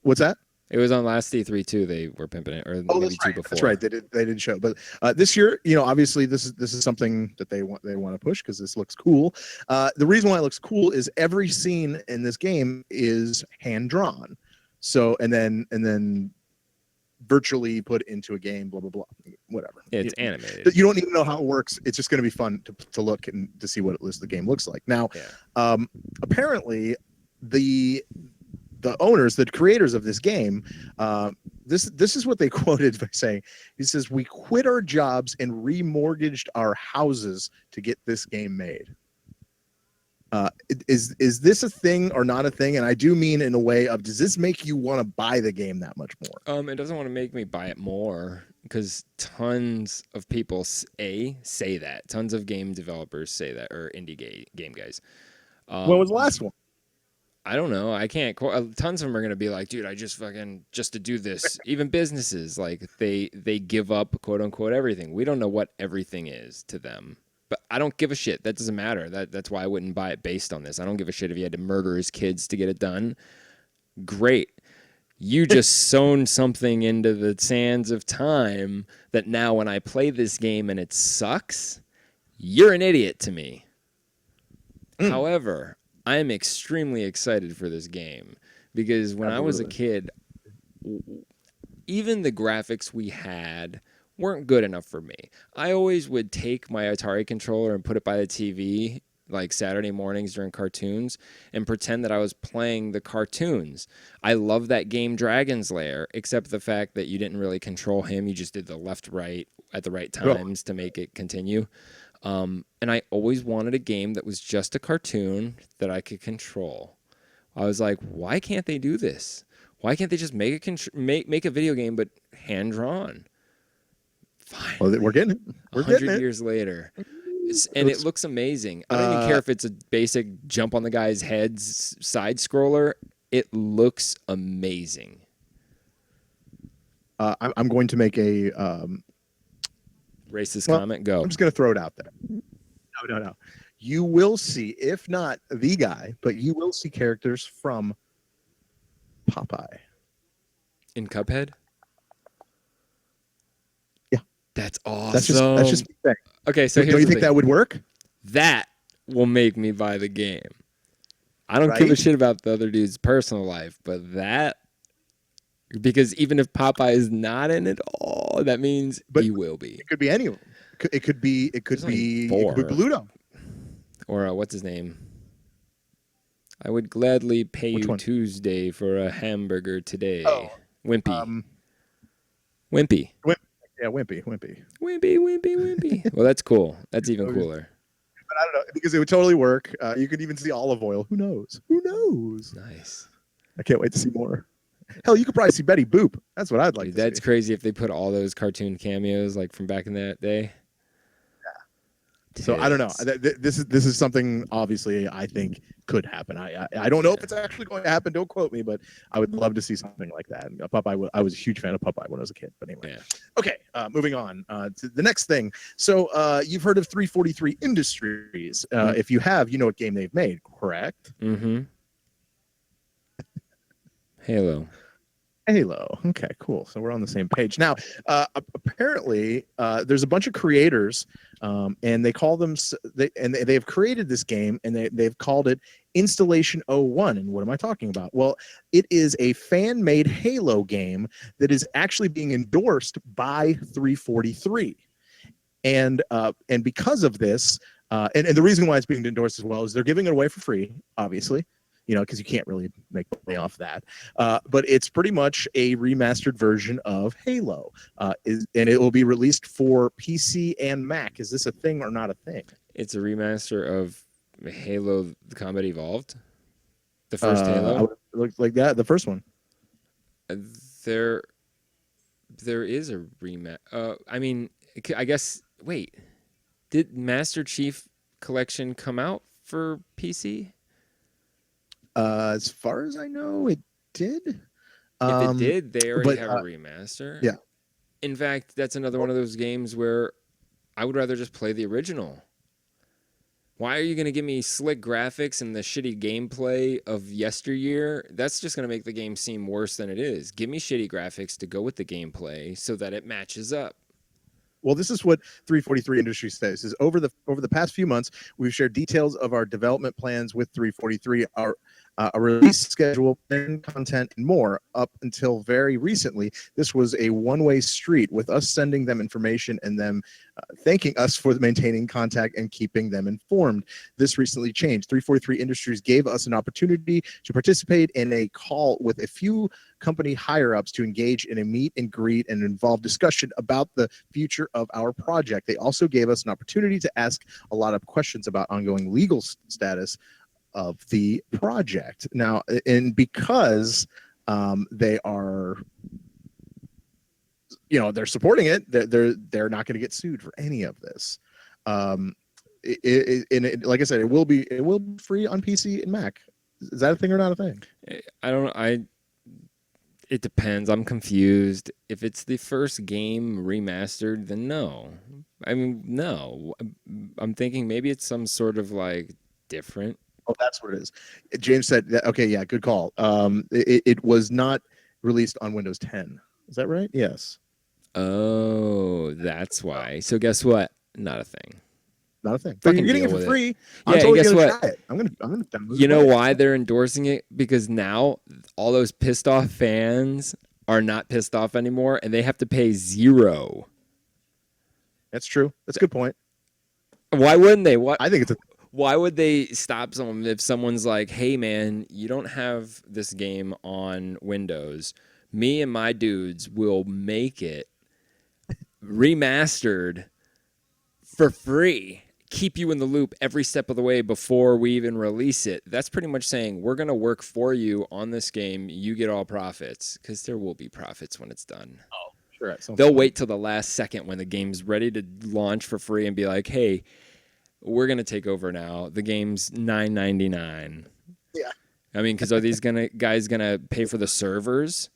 what's that? It was on last E3 too. They were pimping it, or maybe two before. That's right. They didn't show, but this year, obviously this is something that they want to push because this looks cool. The reason why it looks cool is every scene in this game is hand drawn, so and then virtually put into a game. Blah blah blah. Whatever. Yeah, it's animated. You don't even know how it works. It's just going to be fun to look and to see what the game looks like. Now, apparently, the owners, the creators of this game, this is what they quoted by saying. He says, "We quit our jobs and remortgaged our houses to get this game made." Is this a thing or not a thing? And I do mean in a way of, does this make you want to buy the game that much more? It doesn't want to make me buy it more because tons of people say that. Tons of game developers say that, or indie game guys. When was the last one? I don't know. I can't. Tons of them are going to be like, dude, I just to do this. Even businesses, like they give up, quote unquote, everything. We don't know what everything is to them. But I don't give a shit. That doesn't matter. That's why I wouldn't buy it based on this. I don't give a shit if he had to murder his kids to get it done. Great. You just sown something into the sands of time that now when I play this game and it sucks, you're an idiot to me. However, I am extremely excited for this game because when I was a kid, even the graphics we had weren't good enough for me. I always would take my Atari controller and put it by the TV like Saturday mornings during cartoons and pretend that I was playing the cartoons. I love that game Dragon's Lair, except the fact that you didn't really control him. You just did the left, right at the right times to make it continue. And I always wanted a game that was just a cartoon that I could control. I was like, why can't they do this? Why can't they just make a video game but hand drawn? Fine. Well, we're getting it. We're 100 years later. And it looks amazing. I don't even care if it's a basic jump on the guy's head side scroller. It looks amazing. I'm going to make a racist comment. Go. I'm just going to throw it out there. No. You will see, if not the guy, but you will see characters from Popeye in Cuphead. Yeah, that's awesome. That's just the thing. Okay, so don't you think that would work? That will make me buy the game. I don't give a shit about the other dude's personal life, but that, because even if Popeye is not in it all, that means he will be. It could be anyone. It could be Bluto. Or what's his name? I would gladly pay you Tuesday for a hamburger today. Oh, Wimpy. Wimpy. Yeah, Wimpy. Well, that's cool. That's even cooler. But I don't know, because it would totally work. You could even see olive oil. Who knows? Nice. I can't wait to see more. Hell, you could probably see Betty Boop. That's what I'd like to see. That's crazy if they put all those cartoon cameos like from back in that day. So I don't know. This is something obviously I think could happen. I don't know if it's actually going to happen. Don't quote me, but I would love to see something like that. Popeye. I was a huge fan of Popeye when I was a kid. But anyway, okay. Moving on to the next thing. So you've heard of 343 Industries. If you have, you know what game they've made, correct? Mm-hmm. Halo. Okay, cool. So we're on the same page now. Apparently, there's a bunch of creators, and they call them. They've created this game, and they've called it Installation 01. And what am I talking about? Well, it is a fan-made Halo game that is actually being endorsed by 343, and because of this, and the reason why it's being endorsed as well is they're giving it away for free, obviously. You know, because you can't really make money off that. But it's pretty much a remastered version of Halo. And it will be released for PC and Mac. Is this a thing or not a thing? It's a remaster of Halo the Combat Evolved? The first Halo? It looks like that, the first one. There is a remaster. I mean, I guess, wait. Did Master Chief Collection come out for PC? As far as I know, it did. If it did, they already have a remaster. Yeah. In fact, that's another one of those games where I would rather just play the original. Why are you going to give me slick graphics and the shitty gameplay of yesteryear? That's just going to make the game seem worse than it is. Give me shitty graphics to go with the gameplay so that it matches up. Well, this is what 343 Industries says. Is over the past few months, we've shared details of our development plans with 343, a release schedule, and content, and more. Up until very recently, this was a one-way street, with us sending them information and them thanking us for maintaining contact and keeping them informed. This recently changed. 343 Industries gave us an opportunity to participate in a call with a few company higher-ups to engage in a meet and greet and involved discussion about the future of our project. They also gave us an opportunity to ask a lot of questions about ongoing legal status of the project. Now, and because they are, they're supporting it, they're not going to get sued for any of this. Like I said, it will be free on PC and Mac. Is that a thing or not a thing? I don't know. It depends. I'm confused. If it's the first game remastered, then no. I mean, no. I'm thinking maybe it's some sort of like different. Oh, that's what it is. James said, okay, yeah, good call. It was not released on Windows 10. Is that right? Yes. Oh, that's why. So guess what? Not a thing. Not a thing. But you're getting it for free. Yeah, I'm totally guess gonna what? try it. I'm gonna download it. You know why they're endorsing it? Because now all those pissed off fans are not pissed off anymore, and they have to pay $0. That's true. That's a good point. Why wouldn't they? What? I think it's Why would they stop someone if someone's like, hey, man, you don't have this game on Windows. Me and my dudes will make it remastered for free. Keep you in the loop every step of the way before we even release it. That's pretty much saying we're going to work for you on this game. You get all profits, because there will be profits when it's done. Oh, sure. They'll wait till the last second when the game's ready to launch for free and be like, hey, we're going to take over now. The game's $9.99. Yeah. I mean, because are these guys going to pay for the servers?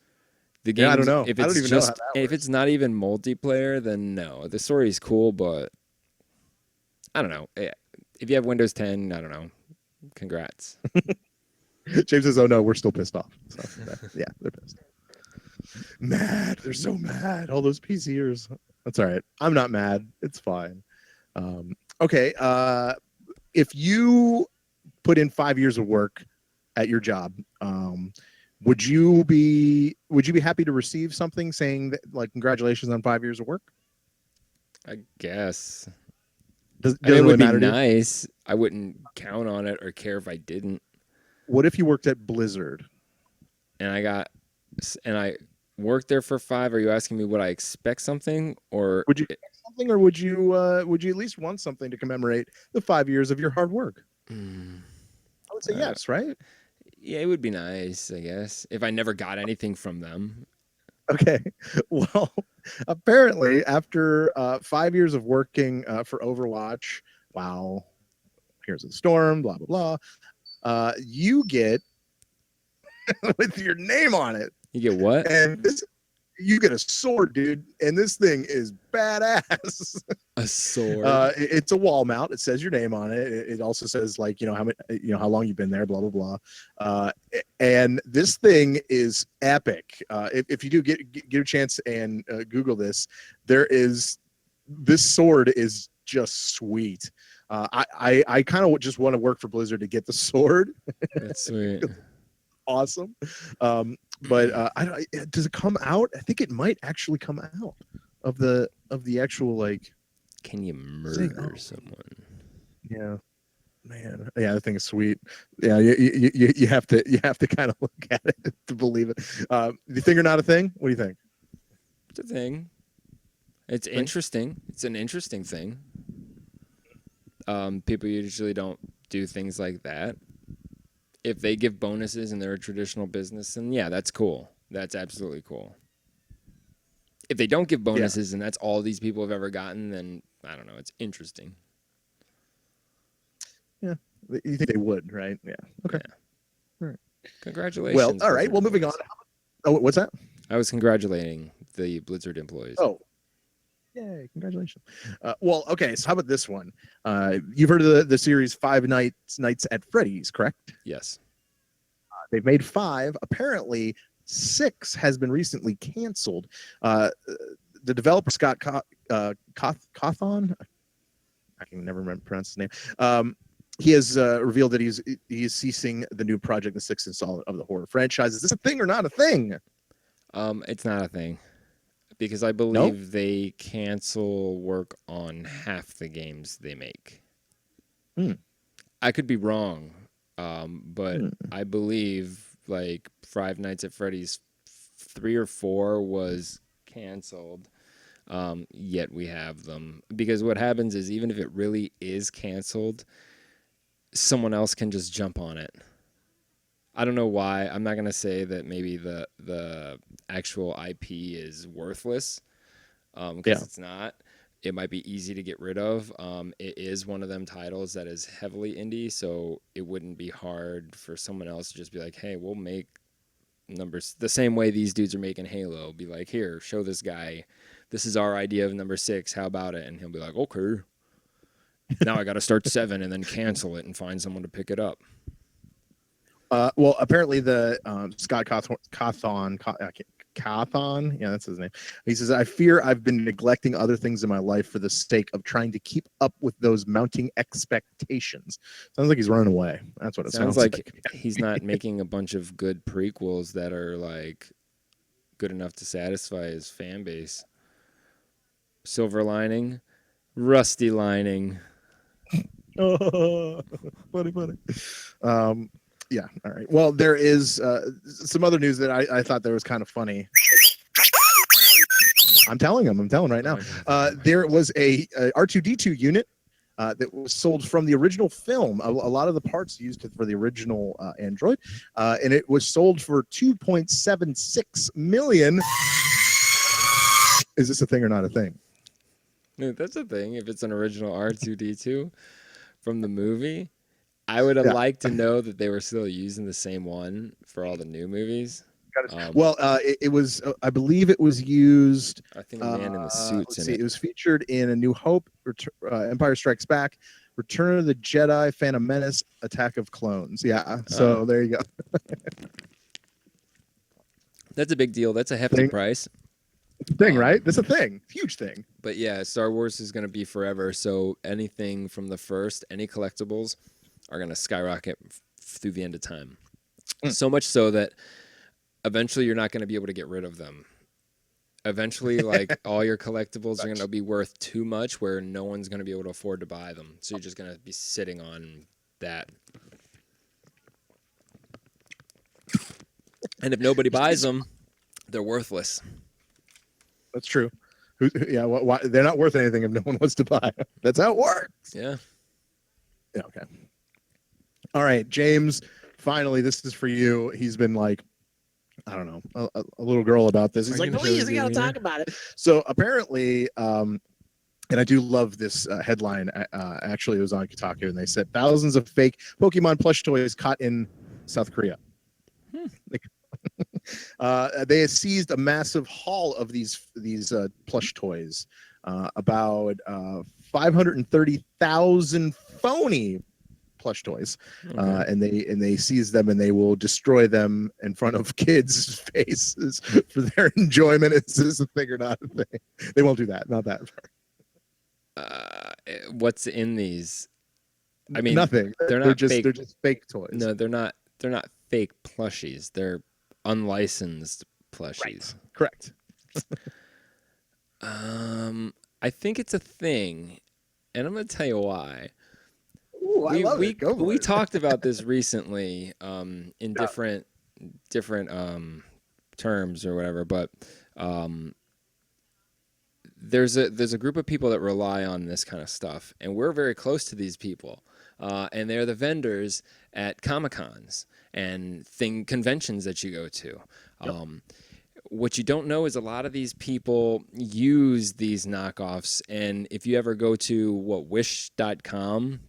The game, I don't know. If I it's don't even know how that if works. it's not even multiplayer, then no. The story's cool, but I don't know. If you have Windows 10, I don't know. Congrats. James says, "Oh no, we're still pissed off." So, yeah, they're pissed. Mad. They're so mad. All those PCers. That's all right. I'm not mad. It's fine. Okay. If you put in 5 years of work at your job, would you be happy to receive something saying that, like, congratulations on 5 years of work? I guess. Does I mean, it really would be matter to you? nice. I wouldn't count on it or care if I didn't. What if you worked at Blizzard? And I worked there for 5. Are you asking me would I expect something, or Would you expect something, or would you at least want something to commemorate the 5 years of your hard work? I would say yes, right? Yeah, it would be nice, I guess, if I never got anything from them. Okay. Well, apparently, after 5 years of working for Overwatch, wow, Here's the Storm, blah blah blah, you get with your name on it, You get what? and you get a sword, dude, and this thing is badass. A sword. It's a wall mount. It says your name on it. It also says, like, how long you've been there, blah blah blah. And this thing is epic. If you do get a chance and Google this, this sword is just sweet. I kind of just want to work for Blizzard to get the sword. That's sweet. Awesome. But I don't, does it come out? I think it might actually come out of the actual, like. Can you murder someone? Yeah, man. Yeah, the thing is sweet. Yeah, you have to kind of look at it to believe it. The thing or not a thing? What do you think? It's a thing. It's interesting. It's an interesting thing. People usually don't do things like that. If they give bonuses and they're a traditional business, then yeah, that's cool. That's absolutely cool. If they don't give bonuses and that's all these people have ever gotten, then I don't know. It's interesting. Yeah, you think they would, right? Yeah. Okay. Yeah. All right. Congratulations. Well, all right. Well, moving on. Oh, what's that? I was congratulating the Blizzard employees. Oh, yay! Congratulations. Well, okay. So how about this one? You've heard of the series Five Nights at Freddy's, correct? Yes. They've made 5. Apparently, 6 has been recently canceled. The developer Scott Cawthon, I can never pronounce his name. He has revealed that he's ceasing the new project, the 6th installment of the horror franchise. Is this a thing or not a thing? It's not a thing, because I believe they cancel work on half the games they make. I could be wrong, but I believe, like, Five Nights at Freddy's 3 or 4 was canceled. Yet we have them, because what happens is, even if it really is canceled, someone else can just jump on it. I don't know why. I'm not gonna say that maybe the actual IP is worthless, because it's not. It might be easy to get rid of. It is one of them titles that is heavily indie, so it wouldn't be hard for someone else to just be like, hey, we'll make numbers the same way these dudes are making Halo. Be like, here, show this guy. This is our idea of number 6. How about it? And he'll be like, okay. Now I got to start 7 and then cancel it and find someone to pick it up. Well, apparently the Scott Cawthon, yeah, that's his name. He says, I fear I've been neglecting other things in my life for the sake of trying to keep up with those mounting expectations. Sounds like he's running away. That's what it sounds like. He's not making a bunch of good prequels that are, like, good enough to satisfy his fan base. Silver lining, rusty lining. Oh, funny. Yeah. All right. Well, there is some other news that I thought that was kind of funny. I'm telling right now. There was a R2D2 unit that was sold from the original film. A lot of the parts used for the original Android, and it was sold for 2.76 million. Is this a thing or not a thing? No, that's a thing. If it's an original R2D2 from the movie, I would have liked to know that they were still using the same one for all the new movies. Well, it was. I believe it was used. I think a man in the suits in it. It was featured in A New Hope, Empire Strikes Back, Return of the Jedi, Phantom Menace, Attack of Clones. Yeah. So there you go. That's a big deal. That's a hefty price. Thing, right? That's a thing. Huge thing. But yeah, Star Wars is going to be forever. So anything from the first, any collectibles are going to skyrocket through the end of time. So much so that eventually you're not going to be able to get rid of them. Eventually, like all your collectibles are going to be worth too much where no one's going to be able to afford to buy them. So you're just going to be sitting on that. And if nobody buys them, they're worthless. That's true. Yeah, why, they're not worth anything if no one wants to buy. That's how it works. Yeah. Yeah. Okay. All right, James. Finally, this is for you. He's been like, I don't know, a little girl about this. He's like, please, we gotta talk about it. So apparently, and I do love this headline. Actually, it was on Kotaku, and they said thousands of fake Pokemon plush toys caught in South Korea. They seized a massive haul of these plush toys, about 530,000 phony plush toys, and they seize them and they will destroy them in front of kids' faces for their enjoyment. Is this a thing or not a thing? They won't do that. Not that far. What's in these? I mean, nothing. They're just fake. They're just fake toys. No, they're not. They're not fake plushies. They're unlicensed plushies. Right. Correct. I think it's a thing, and I'm going to tell you why. Ooh, I love it. Go for we it. talked about this recently in different terms or whatever, but there's a group of people that rely on this kind of stuff, and we're very close to these people, and they're the vendors at Comic-Cons and conventions that you go to. What you don't know is a lot of these people use these knockoffs, and if you ever go to wish.com,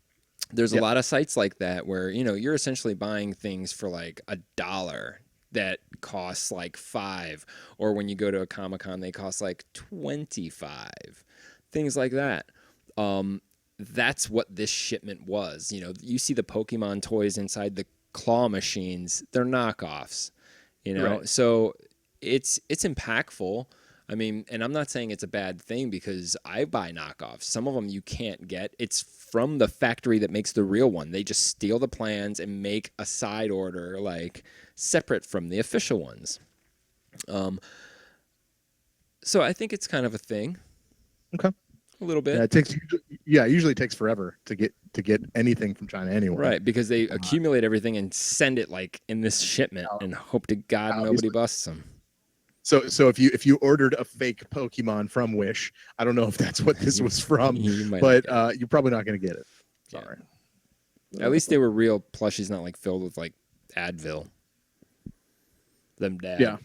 there's a lot of sites like that where, you know, you're essentially buying things for like $1 that costs like $5, or when you go to a Comic-Con, they cost like $25, things like that. That's what this shipment was. You know, you see the Pokemon toys inside the claw machines, they're knockoffs, you know, right. So it's impactful. I mean, and I'm not saying it's a bad thing because I buy knockoffs. Some of them you can't get. It's from the factory that makes the real one. They just steal the plans and make a side order like separate from the official ones. So I think it's kind of a thing. Okay. A little bit. Yeah, it usually takes forever to get anything from China anyway. Right, because they accumulate everything and send it like in this shipment and hope to God nobody busts them. So if you ordered a fake Pokemon from Wish, I don't know if that's what this was from, but you're probably not going to get it. Sorry. Yeah. At least they were real plushies, not like filled with like Advil. Damn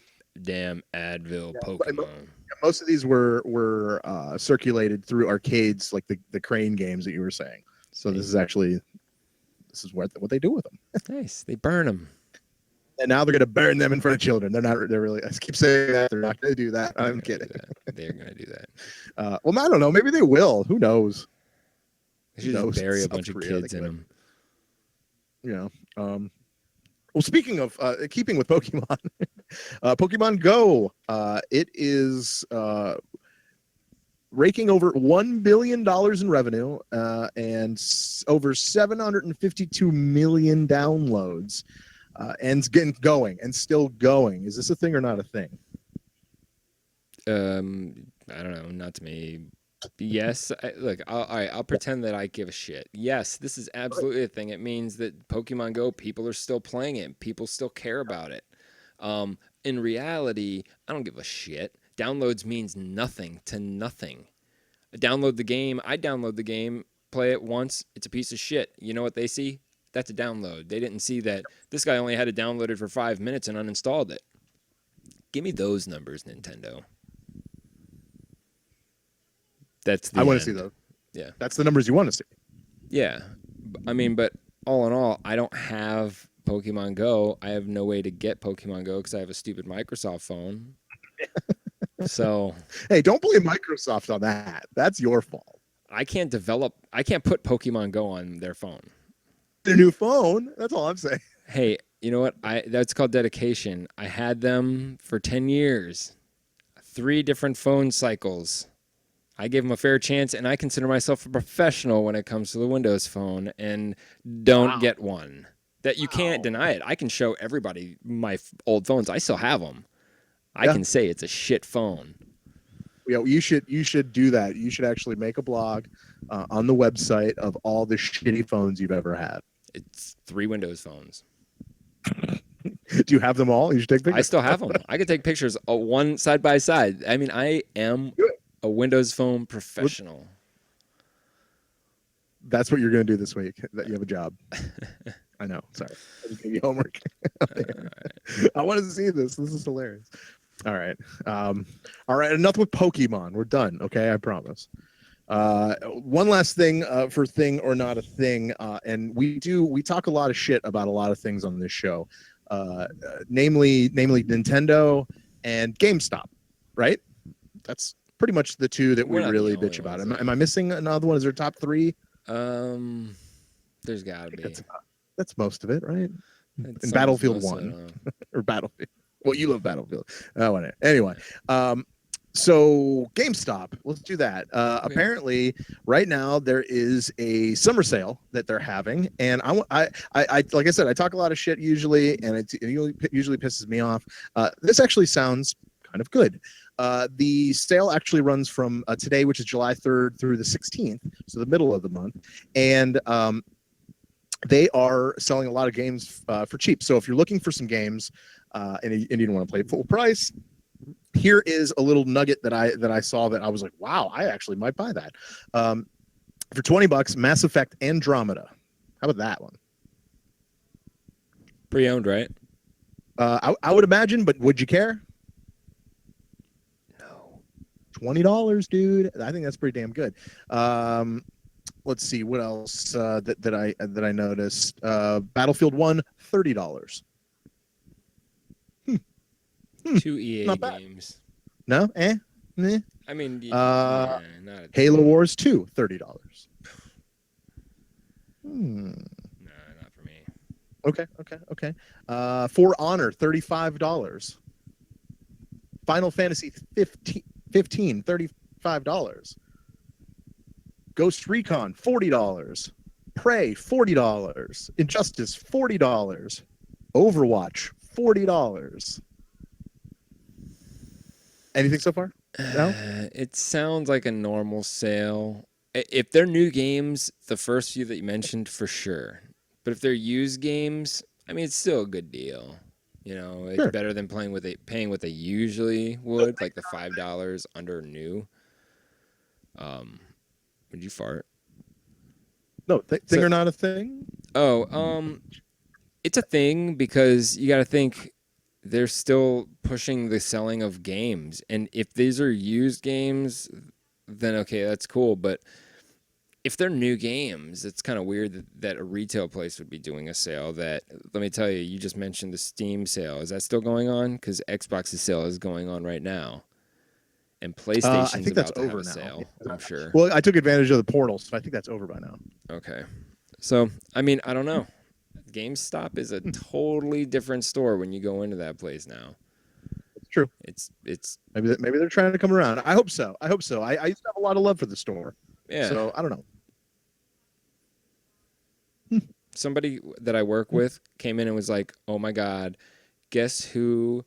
Advil Pokemon. Most of these were circulated through arcades, like the Crane games that you were saying. So this is what they do with them. Nice. They burn them. And now they're going to burn them in front of children. They're really, I keep saying that. They're not going to do that. I'm kidding. They're going to do that. Well, I don't know. Maybe they will. Who knows? They should just bury a bunch of kids in them. You know. Well, speaking of keeping with Pokemon, Pokemon Go, it is raking over $1 billion in revenue and over 752 million downloads. And getting going and still going. Is this a thing or not a thing? I don't know. Not to me. Yes, look, all right, I'll pretend that I give a shit. Yes, this is absolutely a thing. It means that Pokemon Go, people are still playing it. People still care about it. In reality, I don't give a shit. Downloads means nothing to nothing. I download the game, play it once, it's a piece of shit. You know what they see? That's a download. They didn't see that this guy only had it downloaded for 5 minutes and uninstalled it. Give me those numbers, Nintendo. That's the I want to end. see those. Yeah. That's the numbers you want to see. Yeah. I mean, but all in all, I don't have Pokemon Go. I have no way to get Pokemon Go because I have a stupid Microsoft phone. So, Hey, don't blame Microsoft on that. That's your fault. I can't put Pokemon Go on their phone. Their new phone. That's all I'm saying. Hey, you know what? That's called dedication. I had them for 10 years. 3 different phone cycles. I gave them a fair chance, and I consider myself a professional when it comes to the Windows phone, and don't get one. That you can't deny it. I can show everybody my old phones. I still have them. I can say it's a shit phone. Yeah, you should do that. You should actually make a blog on the website of all the shitty phones you've ever had. It's 3 Windows phones. Do you have them all? You should take pictures. I still have them. I could take pictures one side by side. I mean, I am a Windows Phone professional. That's what you're going to do this week. That you have a job. I know. Sorry, I just gave you homework. I wanted to see this. This is hilarious. All right. All right. Enough with Pokemon. We're done. Okay, I promise. One last thing for thing or not a thing, and we talk a lot of shit about a lot of things on this show, namely Nintendo and GameStop, right? That's pretty much the two that we really bitch about. Am I missing another one? Is there top 3? There's gotta be. That's most of it, right? In Battlefield 1 or Battlefield. Well, you love Battlefield. Oh, anyway. So GameStop, let's do that. Okay. Apparently, right now there is a summer sale that they're having, and I like I said, I talk a lot of shit usually, and it usually pisses me off. This actually sounds kind of good. The sale actually runs from today, which is July 3rd, through the 16th, so the middle of the month, and they are selling a lot of games for cheap. So if you're looking for some games and you don't want to play full price, here is a little nugget that I saw that I was like, wow, I actually might buy that. For $20, Mass Effect Andromeda. How about that one? Pre-owned, right? I would imagine, but would you care? No. $20, dude. I think that's pretty damn good. Let's see what else that I noticed. Battlefield 1, $30. 2 EA games. No? Eh? I mean, not Halo Wars 2, $30. No, not for me. Okay. For Honor, $35. Final Fantasy 15, $35. Ghost Recon, $40. Prey, $40. Injustice, $40. Overwatch, $40. Anything so far? No? It sounds like a normal sale. If they're new games, the first few that you mentioned, for sure. But if they're used games, I mean, it's still a good deal. You know, it's better than paying what they usually would, like the $5 under new. Would you fart? No, thing or not a thing? Oh, it's a thing because you got to think they're still pushing the selling of games. And if these are used games, then okay, that's cool. But if they're new games, it's kind of weird that a retail place would be doing a sale. That, let me tell you, you just mentioned the Steam sale. Is that still going on? Because Xbox's sale is going on right now. And PlayStation's I think about that's to over have a now. sale, I'm sure. Well, I took advantage of the portal, so I think that's over by now. Okay. So, I mean, I don't know. GameStop is a totally different store when you go into that place now. It's true. It's maybe they're trying to come around. I hope so. I used to have a lot of love for the store. Yeah. So I don't know. Somebody that I work with came in and was like, "Oh my God, guess who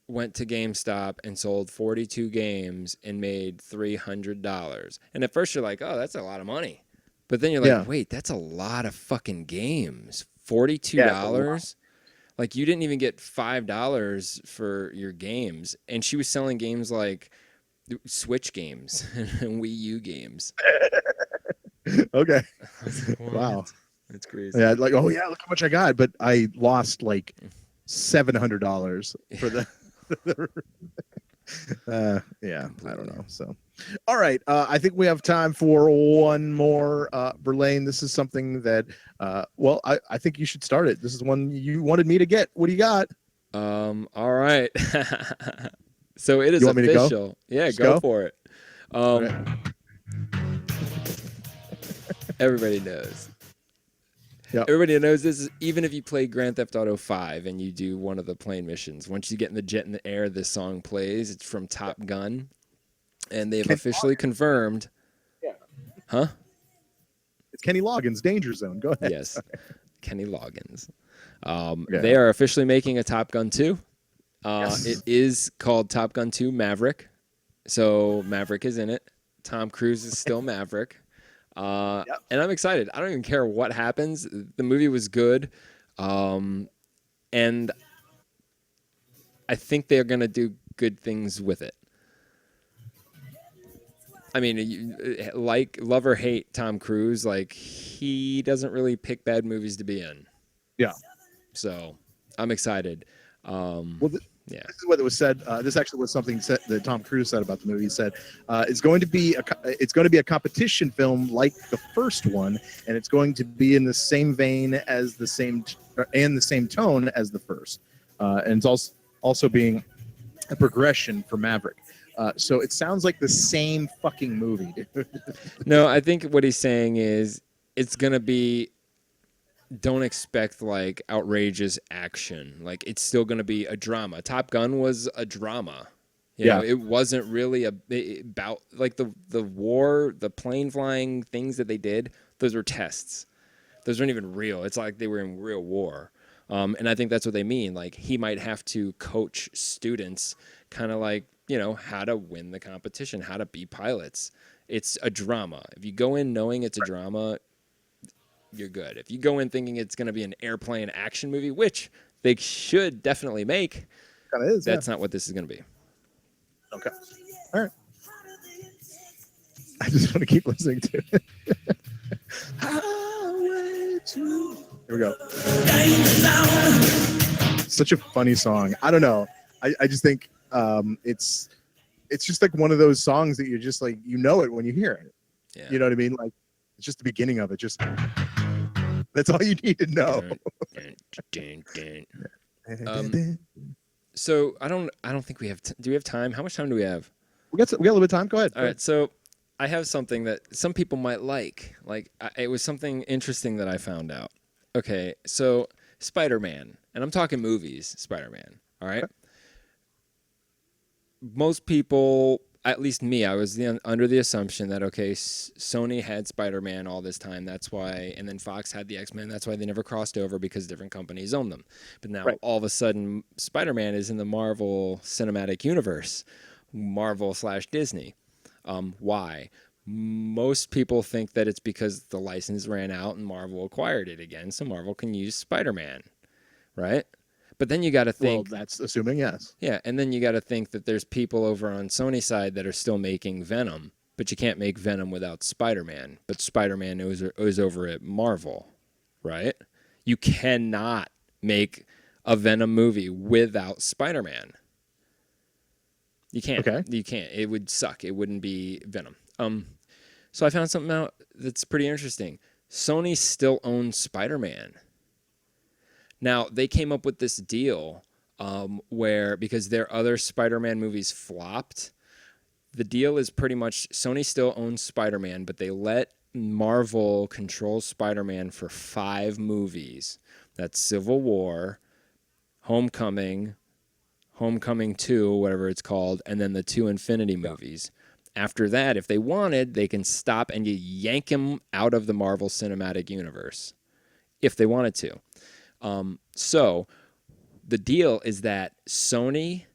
went to GameStop and sold 42 games and made $300. And at first you're like, oh, that's a lot of money. But then you're like, Yeah. wait, that's a lot of fucking games. $42? Yeah, it's Like, you didn't even get $5 for your games. And she was selling games like Switch games and Wii U games. okay. I was like, Wow. what? That's crazy. Yeah, like, oh yeah, look how much I got, but I lost like $700 for the. Yeah, I don't know. So, all right, I think we have time for one more. Verlaine, this is something that, well, I think you should start it. This is one you wanted me to get. What do you got? All right. So it is You want me to go? official. Yeah, Just go go? for it. All right. Everybody knows. Yep. Everybody knows this is, even if you play Grand Theft Auto 5 and you do one of the plane missions, once you get in the jet in the air, this song plays. It's from Top Gun. And they've officially confirmed. Yeah. Huh? It's Kenny Loggins' Danger Zone. Go ahead. Yes. Kenny Loggins. Okay. They are officially making a Top Gun 2. Yes. It is called Top Gun 2 Maverick. So Maverick is in it. Tom Cruise is still Maverick. And I'm excited. I don't even care what happens. The movie was good. And I think they're going to do good things with it. I mean, like, love or hate Tom Cruise, like, he doesn't really pick bad movies to be in. Yeah. So I'm excited. Well, yeah. This is what it was said. This actually was something that Tom Cruise said about the movie. He said it's going to be a competition film like the first one, and it's going to be in the same vein as the same tone as the first, and it's also being a progression for Maverick. So it sounds like the same fucking movie, dude. No, I think what he's saying is it's gonna be. Don't expect like outrageous action. Like, it's still going to be a drama. Top Gun was a drama. You know, it wasn't really about like the war, the plane flying things that they did. Those were tests. Those weren't even real. It's like they were in real war. And I think that's what they mean. Like, he might have to coach students kind of like, you know, how to win the competition, how to be pilots. It's a drama. If you go in knowing it's a drama, you're good. If you go in thinking it's going to be an airplane action movie, which they should definitely make, that's not what this is going to be. Okay. All right. I just want to keep listening to it. Here we go. Such a funny song. I don't know. I just think it's just like one of those songs that you're just like, you know it when you hear it. Yeah. You know what I mean? Like, it's just the beginning of it. Just that's all you need to know. So I don't think we have. Do we have time? How much time do we have? We got a little bit of time. Go ahead. All right. So I have something that some people might like. Like, it was something interesting that I found out. Okay. So Spider-Man, and I'm talking movies. Spider-Man. All right. Okay. Most people, at least me, I was under the assumption that, okay, Sony had Spider-Man all this time. That's why, and then Fox had the X-Men. That's why they never crossed over, because different companies own them. But now all of a sudden, Spider-Man is in the Marvel Cinematic Universe, Marvel/Disney. Why? Most people think that it's because the license ran out and Marvel acquired it again, so Marvel can use Spider-Man, right? But then you got to think. Well, that's assuming, yes. Yeah, and then you got to think that there's people over on Sony's side that are still making Venom, but you can't make Venom without Spider-Man. But Spider-Man is over at Marvel, right? You cannot make a Venom movie without Spider-Man. You can't. Okay. You can't. It would suck. It wouldn't be Venom. So I found something out that's pretty interesting. Sony still owns Spider-Man. Now, they came up with this deal where, because their other Spider-Man movies flopped, the deal is pretty much Sony still owns Spider-Man, but they let Marvel control Spider-Man for 5 movies. That's Civil War, Homecoming 2, whatever it's called, and then the 2 Infinity movies. After that, if they wanted, they can stop and you yank him out of the Marvel Cinematic Universe if they wanted to. So the deal is that Sony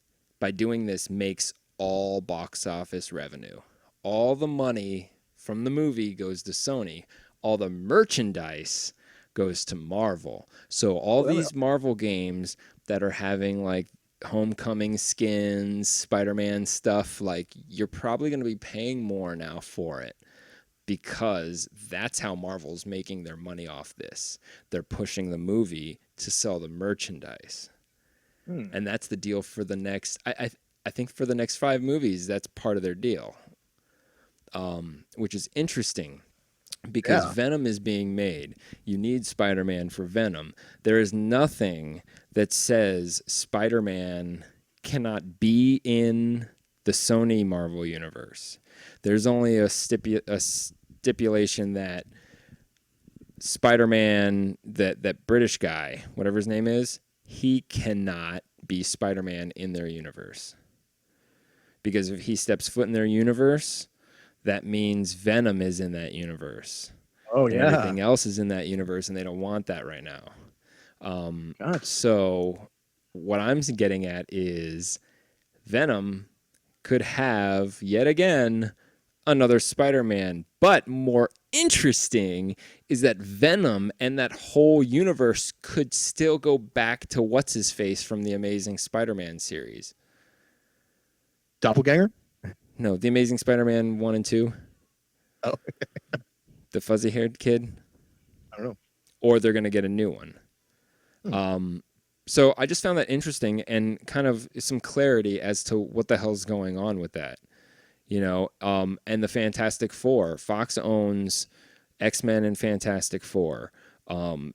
by doing this makes all box office revenue. All the money from the movie goes to Sony. All the merchandise goes to Marvel. So all these Marvel games that are having like Homecoming skins, Spider-Man stuff, like you're probably going to be paying more now for it because that's how Marvel's making their money off this. They're pushing the movie to sell the merchandise. And that's the deal for the next, I think for the next 5 movies, that's part of their deal, which is interesting because Venom is being made. You need Spider-Man for Venom. There is nothing that says Spider-Man cannot be in the Sony Marvel universe. There's only a stipulation that Spider-Man, that British guy, whatever his name is, he cannot be Spider-Man in their universe. Because if he steps foot in their universe, that means Venom is in that universe. Oh, and everything else is in that universe, and they don't want that right now. So what I'm getting at is Venom could have, yet again, another Spider-Man. But more interesting is that Venom and that whole universe could still go back to what's-his-face from the Amazing Spider-Man series. Doppelganger? No, the Amazing Spider-Man 1 and 2. Oh. The fuzzy-haired kid. I don't know. Or they're going to get a new one. So I just found that interesting and kind of some clarity as to what the hell's going on with that. You know, and the Fantastic Four. Fox owns X-Men and Fantastic Four.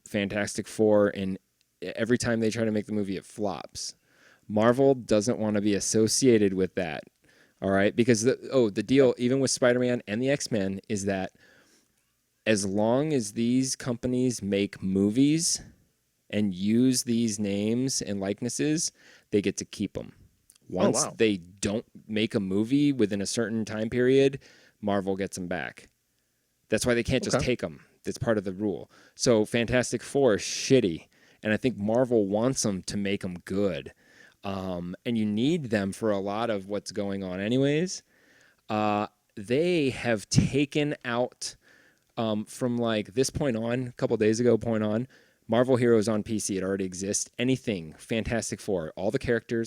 Fantastic Four, and every time they try to make the movie, it flops. Marvel doesn't want to be associated with that. All right, because the deal, even with Spider-Man and the X-Men, is that as long as these companies make movies and use these names and likenesses, they get to keep them. Once they don't make a movie within a certain time period, Marvel gets them back. That's why they can't just take them. That's part of the rule. So Fantastic Four is shitty, and I think Marvel wants them to make them good. And you need them for a lot of what's going on anyways. They have taken out, from like this point on, a couple days ago point on, Marvel Heroes on PC. It already exists. Anything Fantastic Four, all the character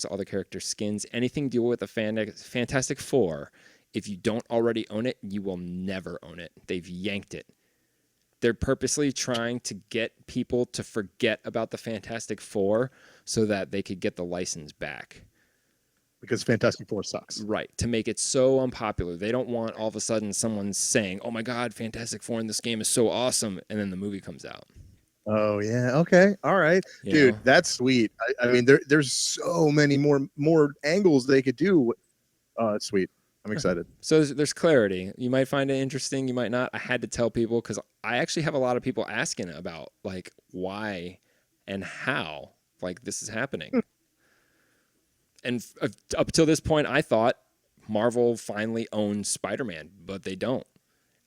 skins, anything deal with the Fantastic Four, if you don't already own it, you will never own it. They've yanked it. They're purposely trying to get people to forget about the Fantastic Four so that they could get the license back. Because Fantastic Four sucks. Right, to make it so unpopular. They don't want all of a sudden someone saying, oh my God, Fantastic Four in this game is so awesome, and then the movie comes out. Oh, yeah. Okay. All right. Dude, that's sweet. I mean, there's so many more angles they could do. It's sweet. I'm excited. So there's clarity. You might find it interesting. You might not. I had to tell people because I actually have a lot of people asking about like why and how like this is happening. And up till this point, I thought Marvel finally owned Spider-Man, but they don't.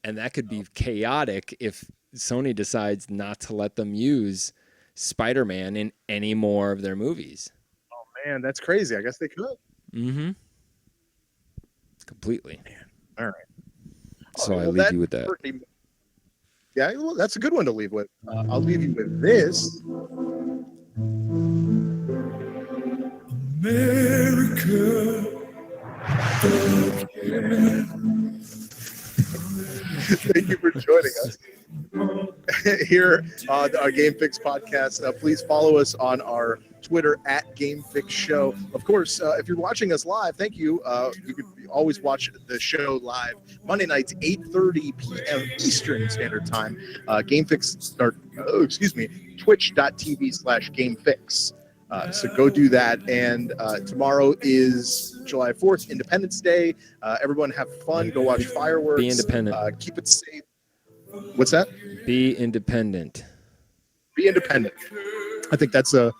And that could be chaotic if Sony decides not to let them use Spider-Man in any more of their movies. Oh, man, that's crazy. I guess they could. Mm-hmm. Completely. Man. All right. So I leave you with that. Yeah, well, that's a good one to leave with. I'll leave you with this. America. Thank you for joining us here on our Game Fix podcast. Please follow us on our Twitter at Game Fix Show. Of course, if you're watching us live, thank you. You can always watch the show live Monday nights, 8:30 p.m. Eastern Standard Time. Twitch.tv/GameFix. So go do that. And tomorrow is July 4th, Independence Day. Everyone have fun. Go watch fireworks. Be independent. Keep it safe. What's that? Be independent. Be independent. I think that's a...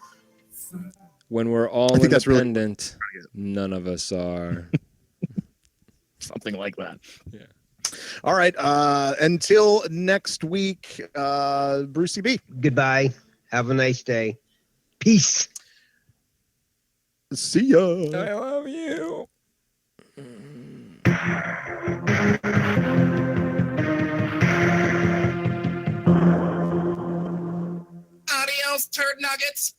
When we're all independent, none of us are. Something like that. Yeah. All right. Until next week, Brucey B. Goodbye. Have a nice day. Peace. See ya. I love you. Adios, turd nuggets.